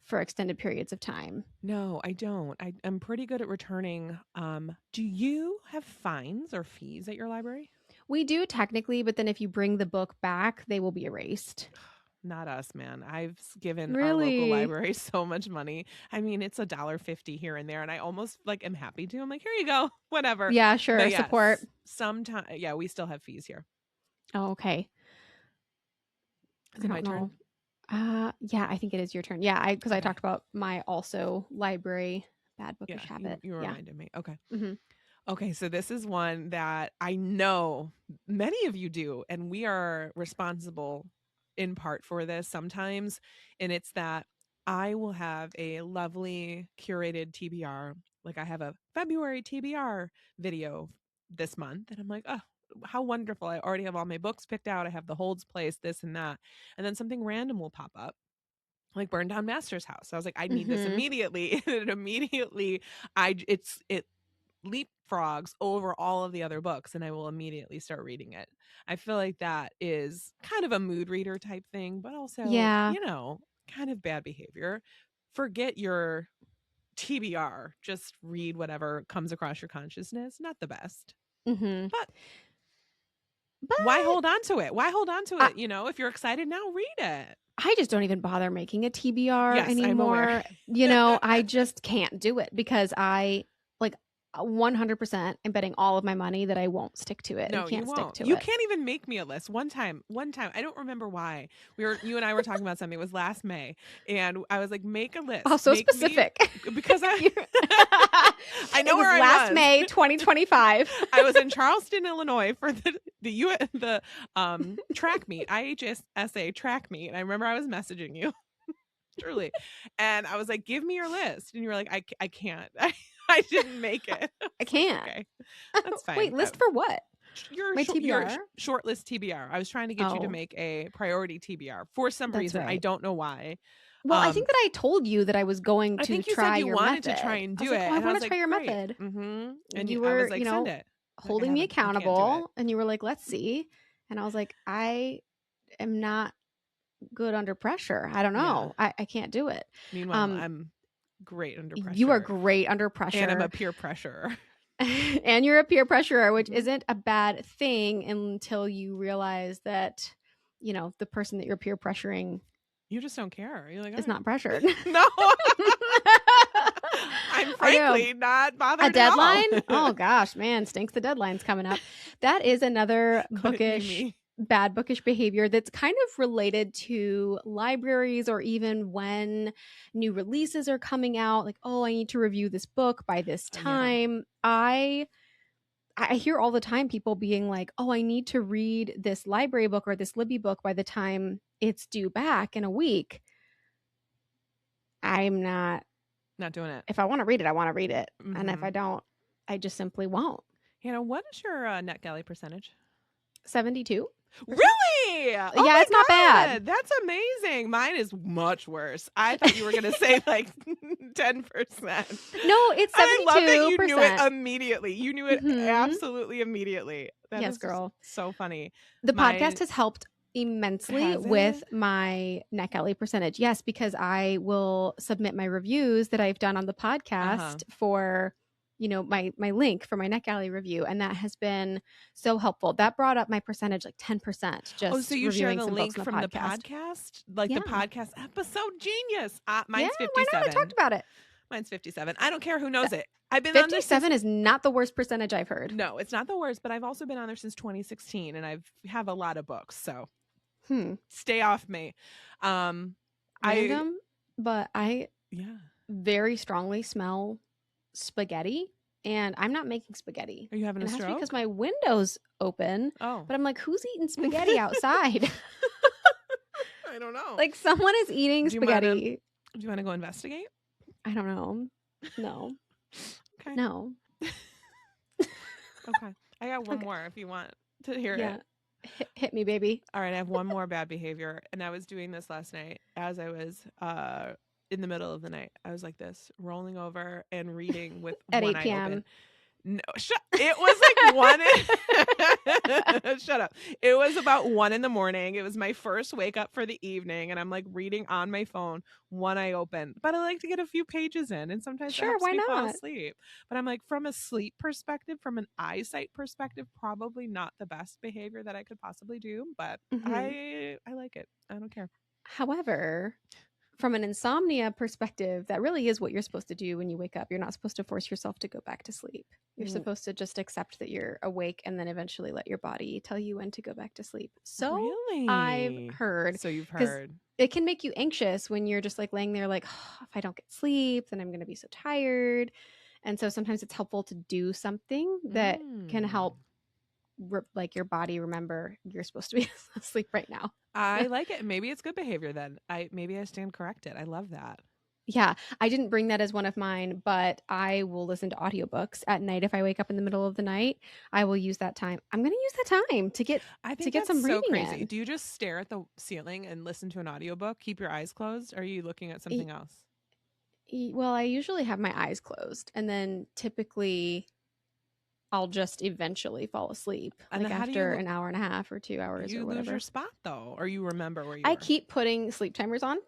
for extended periods of time. No, I don't. I'm pretty good at returning. Do you have fines or fees at your library? We do technically, but then if you bring the book back, they will be erased. Not us, man. Given our local Really? library so much money. I mean, it's $1.50 here and there, and I almost like am happy to. I'm like, here you go, whatever. Yeah, sure, But support. yes, sometimes, yeah, we still have fees here. Oh, okay. Is I it my don't turn? know. Yeah, I think it is your turn. Yeah, because I Okay. talked about my also library bad Yeah, bookish you habit. you Yeah. reminded me. Okay. Mhm. Okay, so this is one that I know many of you do, and we are responsible in part for this sometimes. And it's that I will have a lovely curated TBR. Like I have a February TBR video this month, and I'm like, oh, how wonderful. I already have all my books picked out. I have the holds placed, this and that. And then something random will pop up. Like burn down master's house. I was like, I need this Mhm. immediately. And it immediately it leapfrogs over all of the other books and I will immediately start reading it. I feel like that is kind of a mood reader type thing, but also, Yeah. kind of bad behavior. Forget your TBR, just read whatever comes across your consciousness. Not the best. Mhm. But But why hold on to it? Why hold on to I it? If you're excited now, read it. I just don't even bother making a TBR Yes, I'm aware. anymore. I just can't do it because I like 100% am betting all of my money that I won't stick to it and No, you can't stick won't. to You it. can't even make me a list. One time, I don't remember why. You and I were talking about something. It was last May, and I was like, "Make a Oh, list. so Make me," specific. because I It know was where I last was. May 2025. I was in Charleston, Illinois for the track meet, IHSA track meet, and I remember I was messaging you, truly, and I was like, "Give me your list," and you were like, "I can't. I didn't make it." I I was like, can't. "Okay, that's fine." Wait, list for what? My Your TBR? shortlist TBR. I was trying to get you to Oh, make a priority TBR for some that's reason. I right. don't know why. Well, I Um, think that I told you that I was going I to think you said try you your wanted to try method. and I was do like, it, "Oh, I and I want was to like, try your great. method." And You I was were, like, send it. Like holding me I can't do it. accountable and you were like, "Let's see." And I was like, "I am not good under pressure. I don't Yeah. know. I can't do it." Meanwhile, Um, I'm great under you are pressure, great under and I'm a pressure. peer pressure. And you're a peer pressurer, which Mhm. isn't a bad thing until you realize that the person that you're peer pressuring You just don't care. You're like, is "Oh, not pressured. no." I'm I know. frankly not A bothered at all. deadline? Oh gosh, man, stinks the deadline's coming up. That is another Couldn't be bookish, me. bad bookish behavior that's kind of related to libraries, or even when new releases are coming out. Like, oh, I need to review this book by this Yeah. time. I hear all the time people being like, oh, I need to read this library book or this Libby book by the time it's due back in a week. I'm not. Not doing it. If I want to read it, I want to read it. And if Mhm. I don't, I just simply won't. What is your NetGalley percentage? 72. Really? Oh Yeah, my it's not bad. God. That's amazing. Mine is much worse. I thought you were going to say like 10%. No, it's 72%. I love that you knew it immediately. You knew it Mhm. absolutely immediately. That Yes, is girl. so funny. The Mine- podcast has helped immensely Has with it? my NetGalley percentage. Yes, because I will submit my reviews that I've done on the podcast for my link for my NetGalley review, and that has been so helpful. That brought up my percentage like 10%. Just so you share reviewing the some link books from on the podcast, like Yeah. the podcast episode? Genius. Yeah, Mine's why 57. not? I talked about it. Mine's 57. I don't care who knows it. I've been on this 57 is not the worst percentage I've heard. No, it's not the worst, but I've also been on there since 2016, and I've have a lot of books, so stay off me. Random, but I Yeah. very strongly smell spaghetti, and I'm not making spaghetti. Are you having a It has to be stroke? because my window's open. Oh. But I'm like, who's eating spaghetti outside? I don't know. Like, someone is eating spaghetti. Do you want to go investigate? I don't know. No. Okay. No. Okay. I got one more if you want to hear it. Hit me, baby. All right, I have one more bad behavior, and I was doing this last night as I was in the middle of the night. I was like this, rolling over and reading with at one 8 eye p.m. open. No, it was like 1. Shut up. It was about 1 in the morning. It was my first wake up for the evening, and I'm like reading on my phone, one eye open. But I like to get a few pages in, and sometimes it helps why me fall not? asleep. But I'm like, from a sleep perspective, from an eyesight perspective, probably not the best behavior that I could possibly do. But I like it. I don't care. However, from an insomnia perspective, that really is what you're supposed to do when you wake up. You're not supposed to force yourself to go back to sleep. You're supposed to just accept that you're awake and then eventually let your body tell you when to go back to sleep. So really? I've heard. So you've heard. It can make you anxious when you're just like laying there like, oh, if I don't get sleep, then I'm going to be so tired. And so sometimes it's helpful to do something that can help like your body remember you're supposed to be asleep right now. I like it. Maybe it's good behavior then. Maybe I stand corrected. I love that. Yeah, I didn't bring that as one of mine, but I will listen to audiobooks at night. If I wake up in the middle of the night, I will use that time. I'm going to use that time to get some reading crazy. in. Do you just stare at the ceiling and listen to an audiobook? Keep your eyes closed? Or are you looking at something else? Well, I usually have my eyes closed, and then typically I'll just eventually fall asleep, and like after an hour and a half or 2 hours or whatever. You lose your spot though, or you remember where you I were? keep putting sleep timers on.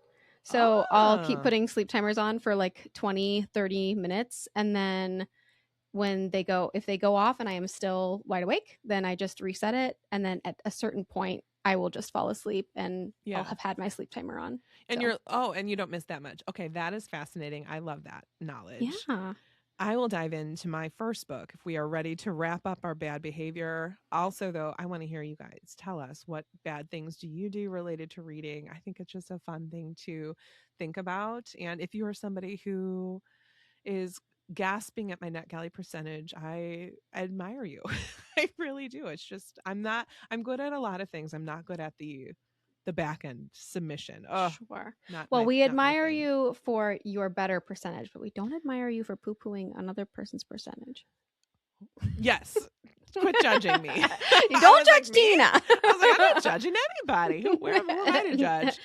So I'll keep putting sleep timers on for like 20, 30 minutes. And then if they go off and I am still wide awake, then I just reset it. And then at a certain point, I will just fall asleep and I'll have had my sleep timer on. And and you don't miss that much. Okay, that is fascinating. I love that knowledge. Yeah. I will dive into my first book if we are ready to wrap up our bad behavior. Also, though, I want to hear you guys tell us, what bad things do you do related to reading? I think it's just a fun thing to think about. And if you are somebody who is gasping at my NetGalley percentage, I admire you. I really do. It's just, I'm good at a lot of things. I'm not good at the back end submission. Oh, sure. We admire you for your better percentage, but we don't admire you for poo-pooing another person's percentage. Yes. Quit judging me. Don't judge Tina. I was like, I'm not judging anybody. Who am I to judge?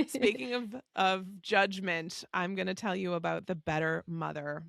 Speaking of judgment, I'm going to tell you about The Better Mother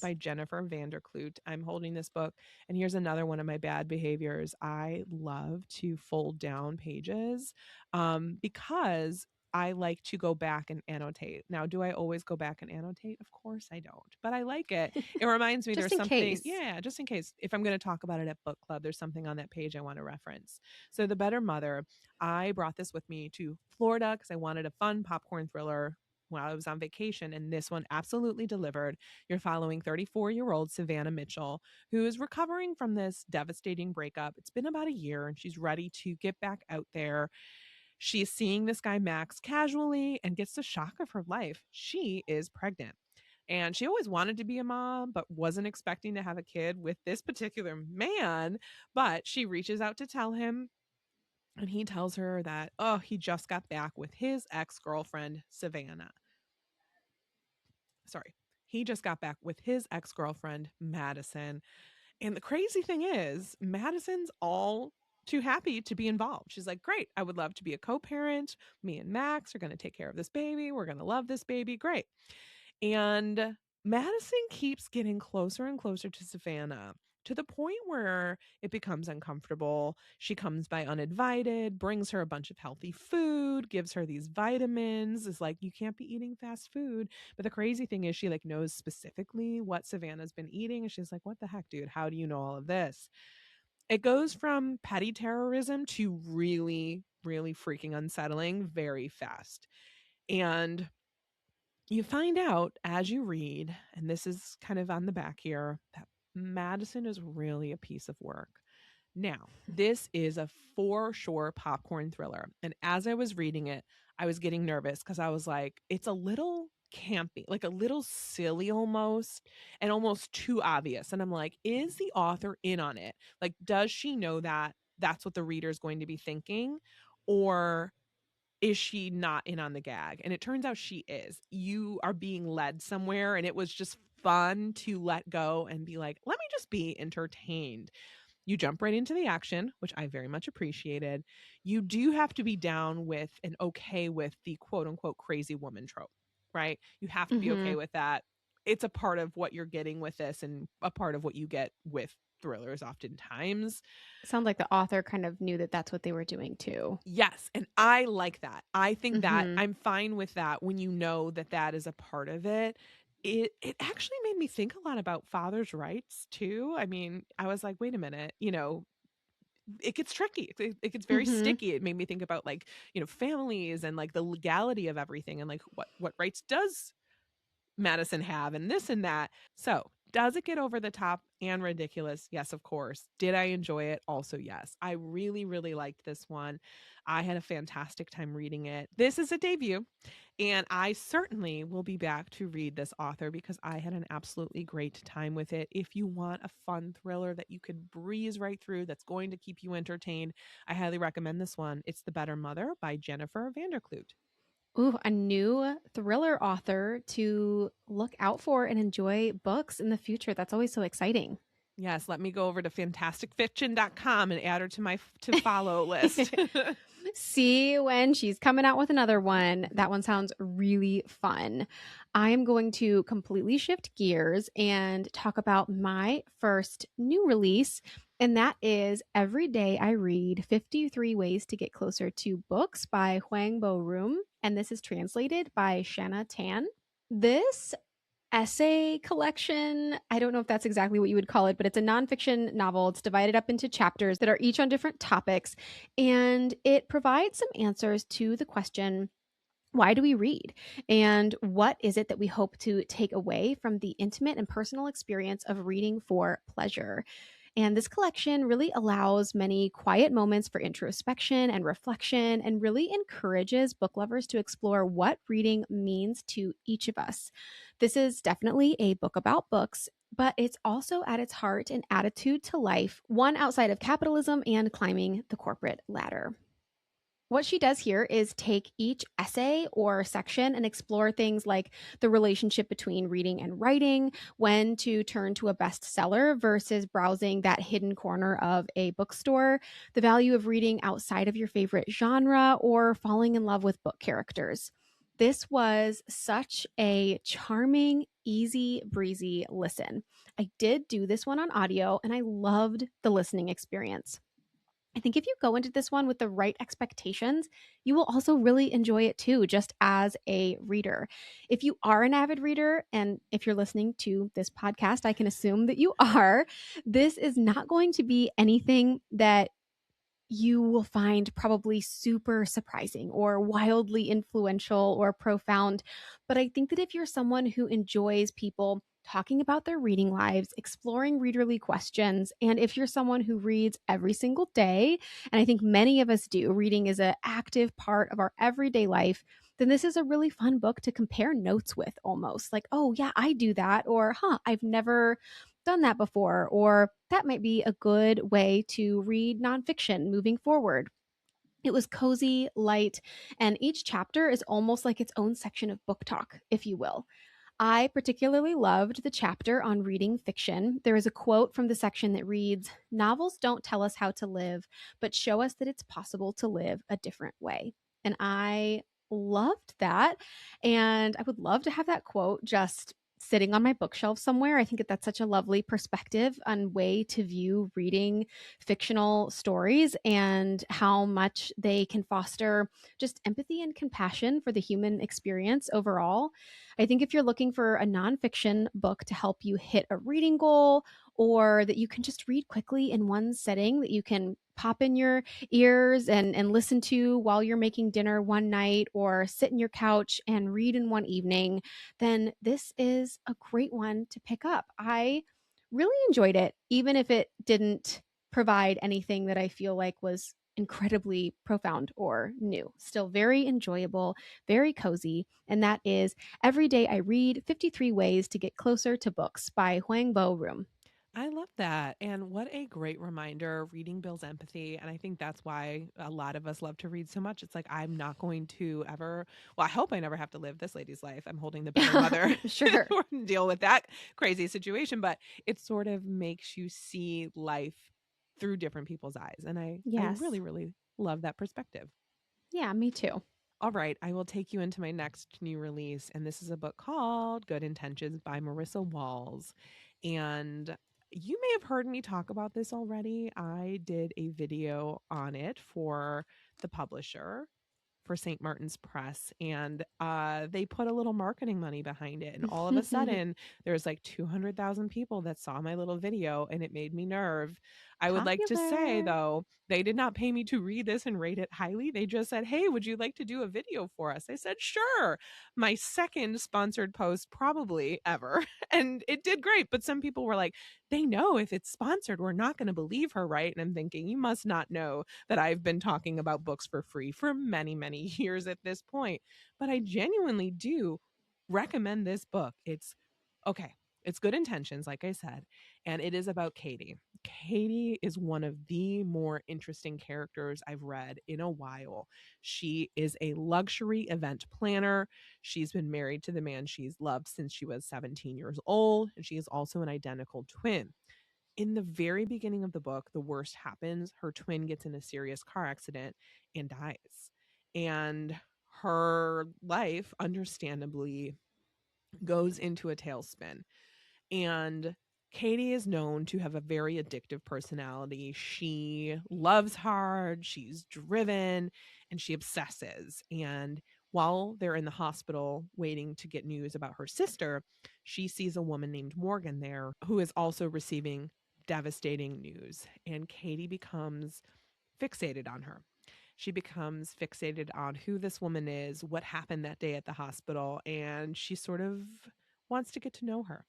by Jennifer Vanderkloot. I'm holding this book, and here's another one of my bad behaviors. I love to fold down pages because I like to go back and annotate. Now, do I always go back and annotate? Of course I don't, but I like it. It reminds me Just there's in something, case. yeah, just in case if I'm going to talk about it at book club, there's something on that page I want to reference. So, The Better Mother, I brought this with me to Florida because I wanted a fun popcorn thriller while I was on vacation, and this one absolutely delivered. You're following 34-year-old Savannah Mitchell, who is recovering from this devastating breakup. It's been about a year, and she's ready to get back out there. She's seeing this guy, Max, casually and gets the shock of her life. She is pregnant. And she always wanted to be a mom, but wasn't expecting to have a kid with this particular man. But she reaches out to tell him, and he tells her that, oh, he just got back with his ex girlfriend, Savannah. Sorry. He just got back with his ex girlfriend, Madison. And the crazy thing is, Madison's all too happy to be involved. She's like, great, I would love to be a co parent. Me and Max are going to take care of this baby. We're going to love this baby. Great. And Madison keeps getting closer and closer to Savannah to the point where it becomes uncomfortable. She comes by uninvited, brings her a bunch of healthy food, gives her these vitamins, is like, you can't be eating fast food. But the crazy thing is she like knows specifically what Savannah's been eating. And she's like, what the heck, dude? How do you know all of this? It goes from petty terrorism to really, really freaking unsettling very fast. And you find out as you read, and this is kind of on the back here, that Madison is really a piece of work. Now, this is a for sure popcorn thriller. And as I was reading it, I was getting nervous because I was like, it's a little campy, like a little silly almost, and almost too obvious. And I'm like, is the author in on it? Like, does she know that that's what the reader is going to be thinking? Or is she not in on the gag? And it turns out she is. You are being led somewhere, and it was just fun to let go and be like, let me just be entertained. You jump right into the action, which I very much appreciated. You do have to be down with and okay with the quote unquote crazy woman trope, right? You have to be Mm-hmm. okay with that. It's a part of what you're getting with this and a part of what you get with thrillers oftentimes. Sounds like the author kind of knew that that's what they were doing too. Yes, and I like that. I think that Mm-hmm. I'm fine with that when you know that that is a part of it. It actually made me think a lot about fathers' rights too. I mean, I was like, wait a minute, it gets tricky. It gets very Mm-hmm. sticky. It made me think about like, families and like the legality of everything and like what rights does Madison have and this and that. So, does it get over the top and ridiculous? Yes, of course. Did I enjoy it? Also, yes. I really, really liked this one. I had a fantastic time reading it. This is a debut, and I certainly will be back to read this author because I had an absolutely great time with it. If you want a fun thriller that you could breeze right through that's going to keep you entertained, I highly recommend this one. It's The Better Mother by Jennifer Vanderklut. Ooh, a new thriller author to look out for and enjoy books in the future. That's always so exciting. Yes, let me go over to fantasticfiction.com and add her to my to follow list. See when she's coming out with another one. That one sounds really fun. I'm going to completely shift gears and talk about my first new release, and that is Every Day I Read 53 Ways to Get Closer to Books by Huang Bo Room. And this is translated by Shanna Tan. This essay collection. I don't know if that's exactly what you would call it, but it's a nonfiction novel. It's divided up into chapters that are each on different topics, and it provides some answers to the question, why do we read? And what is it that we hope to take away from the intimate and personal experience of reading for pleasure? And this collection really allows many quiet moments for introspection and reflection and really encourages book lovers to explore what reading means to each of us. This is definitely a book about books, but it's also at its heart an attitude to life, one outside of capitalism and climbing the corporate ladder. What she does here is take each essay or section and explore things like the relationship between reading and writing, when to turn to a bestseller versus browsing that hidden corner of a bookstore, the value of reading outside of your favorite genre, or falling in love with book characters. This was such a charming, easy breezy listen. I did do this one on audio and I loved the listening experience. I think if you go into this one with the right expectations, you will also really enjoy it too, just as a reader. If you are an avid reader, and if you're listening to this podcast, I can assume that you are, this is not going to be anything that you will find probably super surprising or wildly influential or profound. But I think that if you're someone who enjoys people talking about their reading lives, exploring readerly questions, and if you're someone who reads every single day, and I think many of us do, reading is an active part of our everyday life, then this is a really fun book to compare notes with almost. Like, oh, yeah, I do that. Or, I've never done that before, or that might be a good way to read nonfiction moving forward. It was cozy, light, and each chapter is almost like its own section of book talk, if you will. I particularly loved the chapter on reading fiction. There is a quote from the section that reads, "Novels don't tell us how to live, but show us that it's possible to live a different way." And I loved that. And I would love to have that quote just sitting on my bookshelf somewhere. I think that that's such a lovely perspective and way to view reading fictional stories and how much they can foster just empathy and compassion for the human experience overall. I think if you're looking for a nonfiction book to help you hit a reading goal, or that you can just read quickly in one setting that you can pop in your ears and listen to while you're making dinner one night, or sit in your couch and read in one evening, then this is a great one to pick up. I really enjoyed it, even if it didn't provide anything that I feel like was incredibly profound or new. Still very enjoyable, very cozy. And that is Every Day I Read 53 Ways to Get Closer to Books by Huang Bo Room. I love that. And what a great reminder. Reading builds empathy. And I think that's why a lot of us love to read so much. It's like, I'm not going to ever, well, I hope I never have to live this lady's life. I'm holding the better mother Sure. or deal with that crazy situation. But it sort of makes you see life through different people's eyes. And I Yes. really, really love that perspective. Yeah, me too. All right, I will take you into my next new release. And this is a book called Good Intentions by Marissa Walls. And you may have heard me talk about this already. I did a video on it for the publisher, for St. Martin's Press, and they put a little marketing money behind it. And all of a sudden, there's like 200,000 people that saw my little video, and it made me nerve. I would like to say, Popular. though, they did not pay me to read this and rate it highly. They just said, "Hey, would you like to do a video for us?" I said, "Sure." My second sponsored post, probably ever. And it did great. But some people were like, they know if it's sponsored, we're not going to believe her, right? And I'm thinking, you must not know that I've been talking about books for free for many, many years at this point. But I genuinely do recommend this book. It's okay. It's Good Intentions, like I said, and it is about Katie. Katie is one of the more interesting characters I've read in a while. She is a luxury event planner. She's been married to the man she's loved since she was 17 years old, and she is also an identical twin. In the very beginning of the book, the worst happens. Her twin gets in a serious car accident and dies. And her life, understandably, goes into a tailspin. And Katie is known to have a very addictive personality. She loves hard, she's driven, and she obsesses. And while they're in the hospital waiting to get news about her sister, she sees a woman named Morgan there who is also receiving devastating news. And Katie becomes fixated on her. She becomes fixated on who this woman is, what happened that day at the hospital, and she sort of wants to get to know her.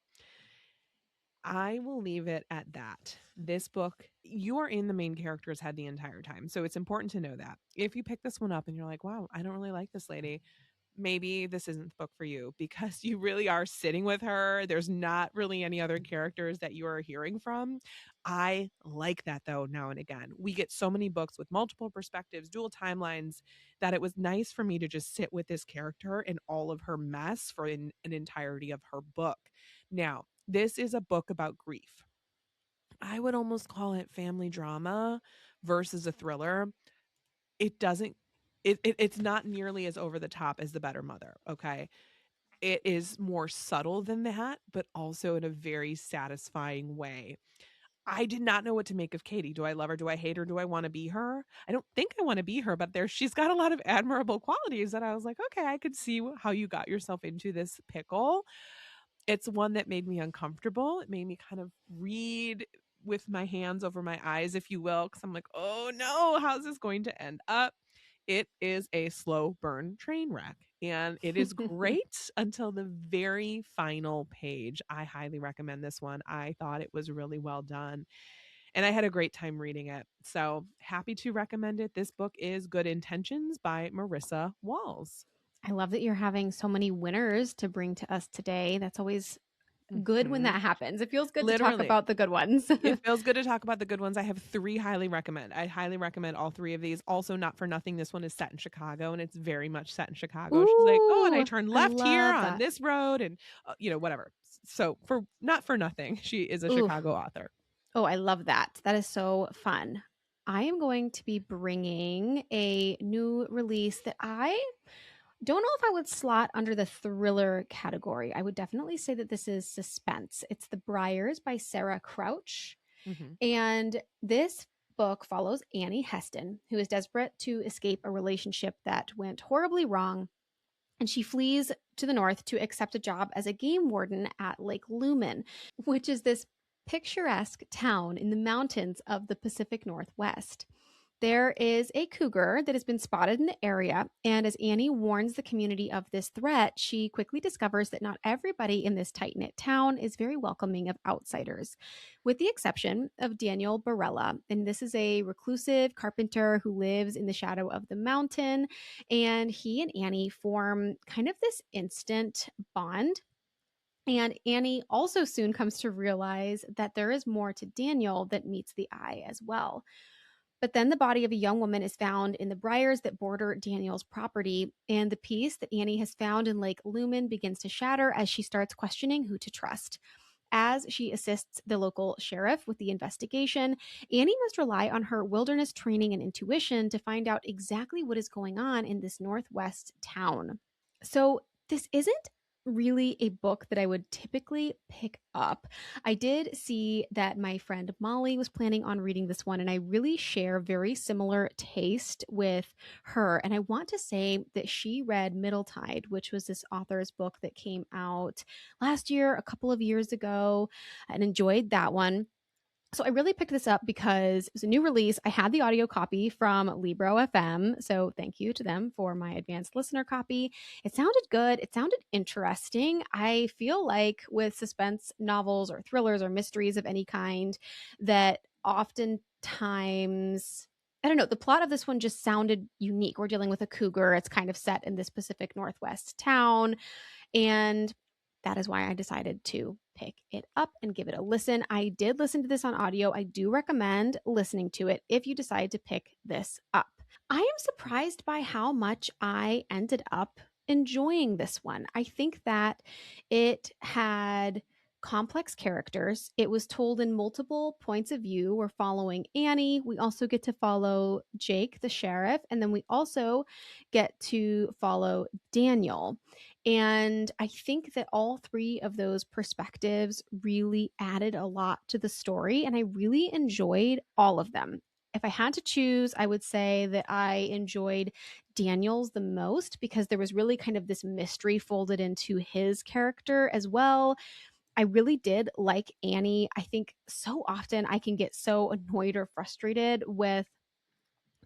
I will leave it at that. This book, you are in the main character's head the entire time. So it's important to know that. If you pick this one up and you're like, wow, I don't really like this lady, maybe this isn't the book for you because you really are sitting with her. There's not really any other characters that you are hearing from. I like that though, now and again. We get so many books with multiple perspectives, dual timelines, that it was nice for me to just sit with this character and all of her mess for an entirety of her book. Now, this is a book about grief. I would almost call it family drama versus a thriller. It doesn't it's not nearly as over the top as The Better Mother, okay? It is more subtle than that, but also in a very satisfying way. I did not know what to make of Katie. Do I love her? Do I hate her? Do I want to be her? I don't think I want to be her, but she's got a lot of admirable qualities that I was like, okay, I could see how you got yourself into this pickle. It's one that made me uncomfortable. It made me kind of read with my hands over my eyes, if you will, because I'm like, oh no, how's this going to end up? It is a slow burn train wreck, and it is great until the very final page. I highly recommend this one. I thought it was really well done, and I had a great time reading it. So happy to recommend it. This book is Good Intentions by Marissa Walls. I love that you're having so many winners to bring to us today. That's always good when Mhm. that happens. It feels good to talk Literally. about the good ones. It feels good to talk about the good ones. I have 3 highly recommend. I highly recommend all 3 of these. Also, not for nothing, this one is set in Chicago, and it's very much set in Chicago. She's like, "Oh, and I Ooh, turn I left here love on that. this road," and, whatever. So, for not for nothing, she is a Ooh. Chicago author. Oh, I love that. That is so fun. I am going to be bringing a new release that I don't know if I would slot under the thriller category. I would definitely say that this is suspense. It's The Briars by Sarah Crouch. Mhm. And this book follows Annie Heston, who is desperate to escape a relationship that went horribly wrong. And she flees to the north to accept a job as a game warden at Lake Lumen, which is this picturesque town in the mountains of the Pacific Northwest. There is a cougar that has been spotted in the area, and as Annie warns the community of this threat, she quickly discovers that not everybody in this tight knit town is very welcoming of outsiders, with the exception of Daniel Barella. And this is a reclusive carpenter who lives in the shadow of the mountain, and he and Annie form kind of this instant bond. And Annie also soon comes to realize that there is more to Daniel that meets the eye as well. But then the body of a young woman is found in the briars that border Daniel's property, and the peace that Annie has found in Lake Lumen begins to shatter as she starts questioning who to trust. As she assists the local sheriff with the investigation, Annie must rely on her wilderness training and intuition to find out exactly what is going on in this Northwest town. So, this isn't really a book that I would typically pick up. I did see that my friend Molly was planning on reading this one, and I really share very similar taste with her. And I want to say that she read Middle Tide, which was this author's book that came out last year, a couple of years ago, and enjoyed that one. So I really picked this up because it was a new release. I had the audio copy from Libro FM, so thank you to them for my advanced listener copy. It sounded good. It sounded interesting. I feel like with suspense novels or thrillers or mysteries of any kind, that oftentimes, I don't know, the plot of this one just sounded unique. We're dealing with a cougar. It's kind of set in this Pacific Northwest town. And that is why I decided to pick it up and give it a listen. I did listen to this on audio. I do recommend listening to it if you decide to pick this up. I am surprised by how much I ended up enjoying this one. I think that it had complex characters. It was told in multiple points of view. We're following Annie. We also get to follow Jake, the sheriff, and then we also get to follow Daniel. And I think that all 3 of those perspectives really added a lot to the story, and I really enjoyed all of them. If I had to choose, I would say that I enjoyed Daniel's the most because there was really kind of this mystery folded into his character as well. I really did like Annie. I think so often I can get so annoyed or frustrated with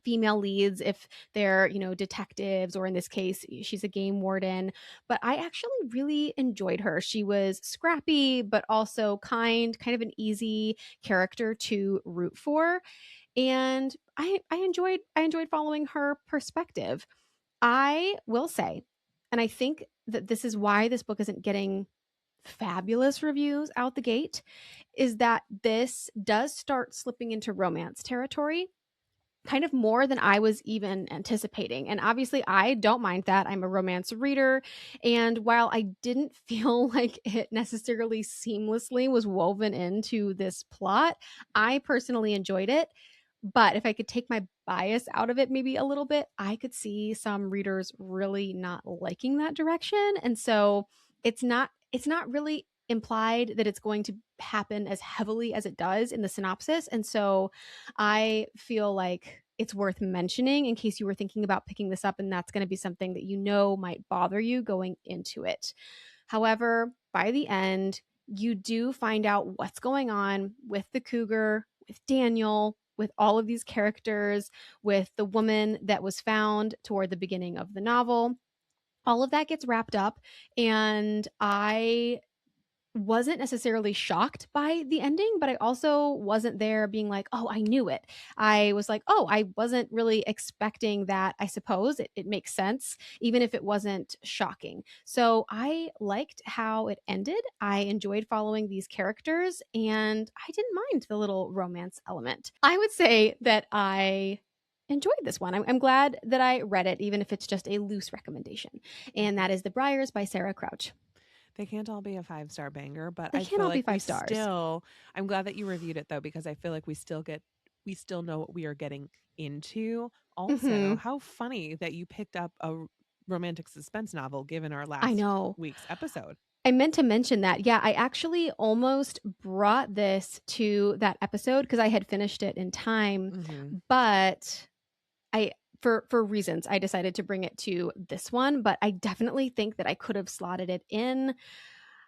female leads if they're, detectives, or in this case she's a game warden, but I actually really enjoyed her. She was scrappy but also kind of an easy character to root for, and I enjoyed following her perspective. I will say, and I think that this is why this book isn't getting fabulous reviews out the gate, is that this does start slipping into romance territory kind of more than I was even anticipating. And obviously, I don't mind that. I'm a romance reader. And while I didn't feel like it necessarily seamlessly was woven into this plot, I personally enjoyed it. But if I could take my bias out of it maybe a little bit, I could see some readers really not liking that direction. And so it's not really implied that it's going to happen as heavily as it does in the synopsis. And so I feel like it's worth mentioning in case you were thinking about picking this up and that's going to be something that might bother you going into it. However, by the end, you do find out what's going on with the cougar, with Daniel, with all of these characters, with the woman that was found toward the beginning of the novel. All of that gets wrapped up, and I wasn't necessarily shocked by the ending, but I also wasn't there being like, oh, I knew it. I was like, oh, I wasn't really expecting that. I suppose it makes sense, even if it wasn't shocking. So I liked how it ended. I enjoyed following these characters, and I didn't mind the little romance element. I would say that I enjoyed this one. I'm glad that I read it, even if it's just a loose recommendation. And that is The Briars by Sarah Crouch. They can't all be a 5-star banger, but They I can't feel all be like we 5 stars. still, I'm glad that you reviewed it though, because I feel like we still know what we are getting into. Also, how funny that you picked up a romantic suspense novel given our I last know. week's episode. I meant to mention that. Yeah, I actually almost brought this to that episode because I had finished it in time, but I for reasons I decided to bring it to this one, but I definitely think that I could have slotted it in.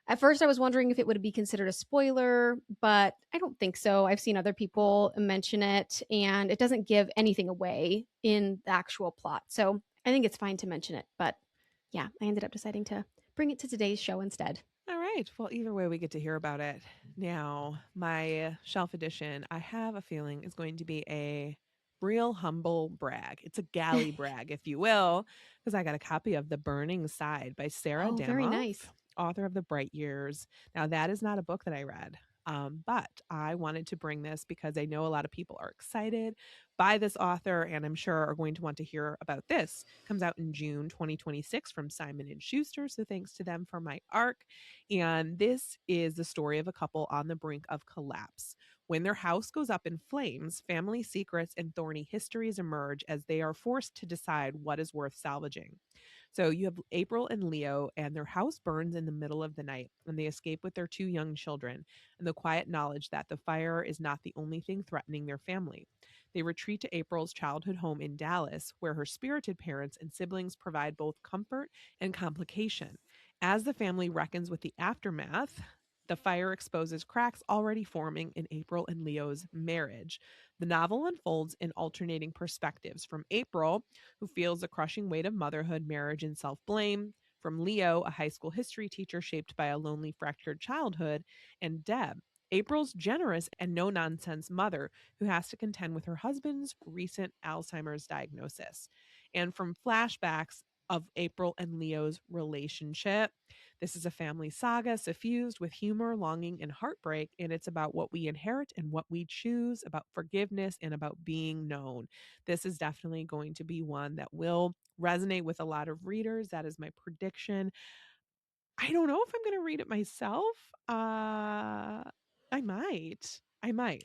At first I was wondering if it would be considered a spoiler, but I don't think so. I've seen other people mention it and it doesn't give anything away in the actual plot. So, I think it's fine to mention it, but yeah, I ended up deciding to bring it to today's show instead. All right. Well, either way, we get to hear about it. Now, my shelf edition, I have a feeling, is going to be a real humble brag. It's a galley brag, if you will, because I got a copy of The Burning Side by Sarah Oh, very Damoff, nice. author of The Bright Years. Now, that is not a book that I read. But I wanted to bring this because I know a lot of people are excited by this author and I'm sure are going to want to hear about this. Comes out in June 2026 from Simon & Schuster, so thanks to them for my arc. And this is the story of a couple on the brink of collapse. When their house goes up in flames, family secrets and thorny histories emerge as they are forced to decide what is worth salvaging. So you have April and Leo, and their house burns in the middle of the night, and they escape with their 2 young children and the quiet knowledge that the fire is not the only thing threatening their family. They retreat to April's childhood home in Dallas, where her spirited parents and siblings provide both comfort and complication. As the family reckons with the aftermath, the fire exposes cracks already forming in April and Leo's marriage. The novel unfolds in alternating perspectives from April, who feels the crushing weight of motherhood, marriage, and self blame, from Leo, a high school history teacher shaped by a lonely, fractured childhood, and Deb, April's generous and no nonsense mother who has to contend with her husband's recent Alzheimer's diagnosis. And from flashbacks of April and Leo's relationship. This is a family saga suffused with humor, longing, and heartbreak, and it's about what we inherit and what we choose, about forgiveness and about being known. This is definitely going to be one that will resonate with a lot of readers. That is my prediction. I don't know if I'm going to read it myself. I might. I might.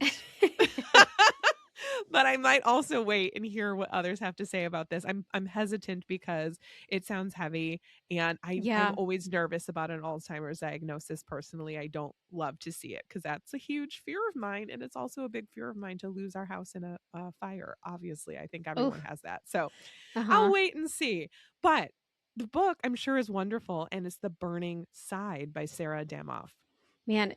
But I might also wait and hear what others have to say about this. I'm hesitant because it sounds heavy and I'm Yeah. always nervous about an Alzheimer's diagnosis personally. I don't love to see it because that's a huge fear of mine and it's also a big fear of mine to lose our house in a fire. Obviously, I think Oh. everyone has that. So, I'll Uh-huh. wait and see. But the book I'm sure is wonderful and it's The Burning Side by Sarah Damoff. Man,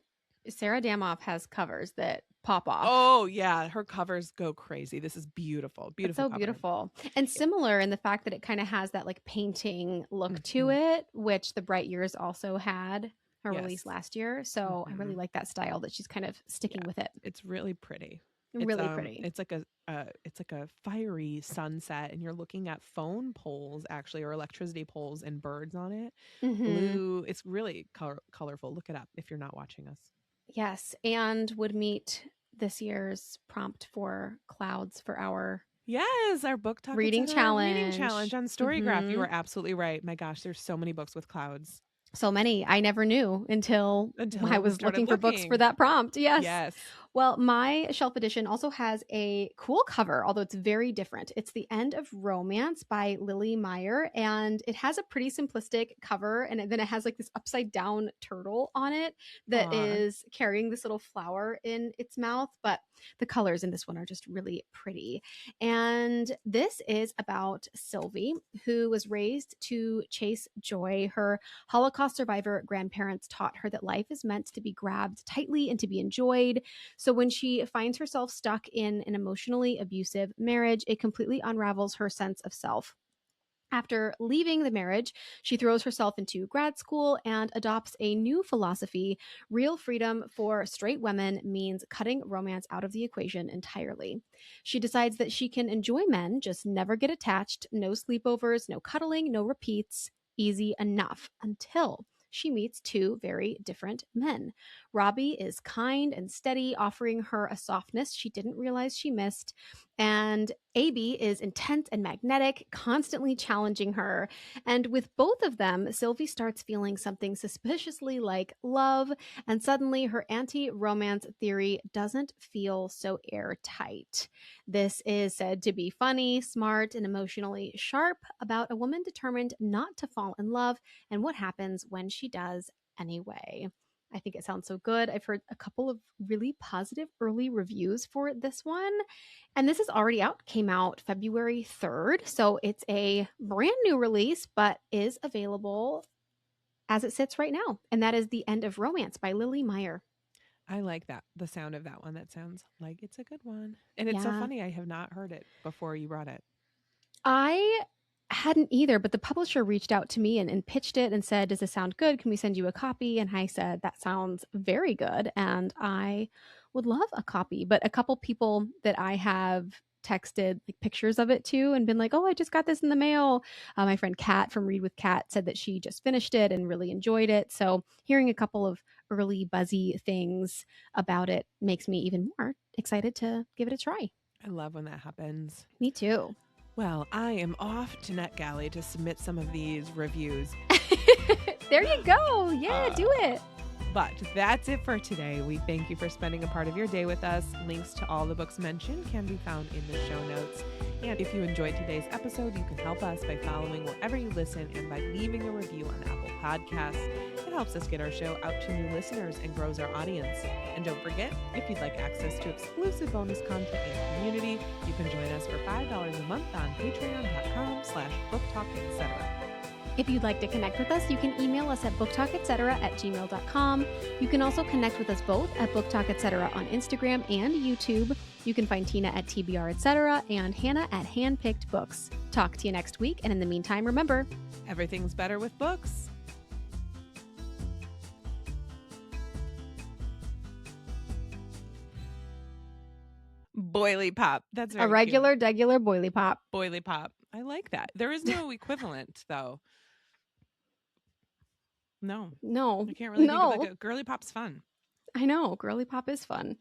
Sarah Damoff has covers that pop off. Oh, yeah, her covers go crazy. This is beautiful. It's Beautiful so cover. beautiful. And similar in the fact that it kind of has that like painting look to Mhm. it, which The Bright Years also had her release Yes. last year. So I really Mhm. like that style that she's kind of sticking Yeah, with it. it's really pretty. Really pretty. It's like a fiery sunset and you're looking at phone poles actually or electricity poles and birds on it. Mm-hmm. Blue, it's really colorful. Look it up if you're not watching us. Yes. And would meet this year's prompt for clouds for our Yes, our book talk reading etc. reading challenge challenge. on Storygraph. You Mm-hmm. are absolutely right. My gosh, there's so many books with clouds So many I never knew until I until we was started looking for books for looking. that prompt. Yes. Yes. Well, my shelf edition also has a cool cover, although it's very different. It's The End of Romance by Lily Meyer, and it has a pretty simplistic cover, and then it has like this upside down turtle on it that Aw. is carrying this little flower in its mouth, but the colors in this one are just really pretty. And this is about Sylvie, who was raised to chase joy. Her Holocaust survivor grandparents taught her that life is meant to be grabbed tightly and to be enjoyed. So when she finds herself stuck in an emotionally abusive marriage, it completely unravels her sense of self. After leaving the marriage, she throws herself into grad school and adopts a new philosophy. Real freedom for straight women means cutting romance out of the equation entirely. She decides that she can enjoy men, just never get attached, no sleepovers, no cuddling, no repeats, easy enough until she meets two very different men. Robbie is kind and steady, offering her a softness she didn't realize she missed. And AB is intense and magnetic, constantly challenging her. And with both of them, Sylvie starts feeling something suspiciously like love, and suddenly her anti romance theory doesn't feel so airtight. This is said to be funny, smart, and emotionally sharp about a woman determined not to fall in love and what happens when she does anyway. I think it sounds so good. I've heard a couple of really positive early reviews for this one. And this is already out, came out February 3rd. So it's a brand new release, but is available as it sits right now. And that is The End of Romance by Lily Meyer. I like that. The sound of that one. That sounds like it's a good one. And it's so Yeah. funny. I have not heard it before you brought it. I hadn't either, but the publisher reached out to me and pitched it and said, "Does this sound good? Can we send you a copy?" And I said, "That sounds very good. And I would love a copy." But a couple people that I have texted like pictures of it to and been like, "Oh, I just got this in the mail." My friend Kat from Read with Kat said that she just finished it and really enjoyed it. So hearing a couple of early buzzy things about it makes me even more excited to give it a try. I love when that happens. Me too. Well, I am off to NetGalley to submit some of these reviews. There you go. Yeah, do it. But that's it for today. We thank you for spending a part of your day with us. Links to all the books mentioned can be found in the show notes. And if you enjoyed today's episode, you can help us by following wherever you listen and by leaving a review on Apple Podcasts. It helps us get our show out to new listeners and grows our audience. And don't forget, if you'd like access to exclusive bonus content and community, you can join us for $5 a month on patreon.com/booktalk, etc. If you'd like to connect with us, you can email us at booktalketcetera@gmail.com. You can also connect with us both at booktalketcetera on Instagram and YouTube. You can find Tina at TBR etc. and Hannah at Handpicked Books. Talk to you next week, and in the meantime, remember, Everything's better with books. Boily pop. That's very a regular, cute. degular boily pop. Boily pop. I like that. There is no equivalent, though. No, No, I can't really think of no. like a girly pop's fun. I know. Girly pop is fun.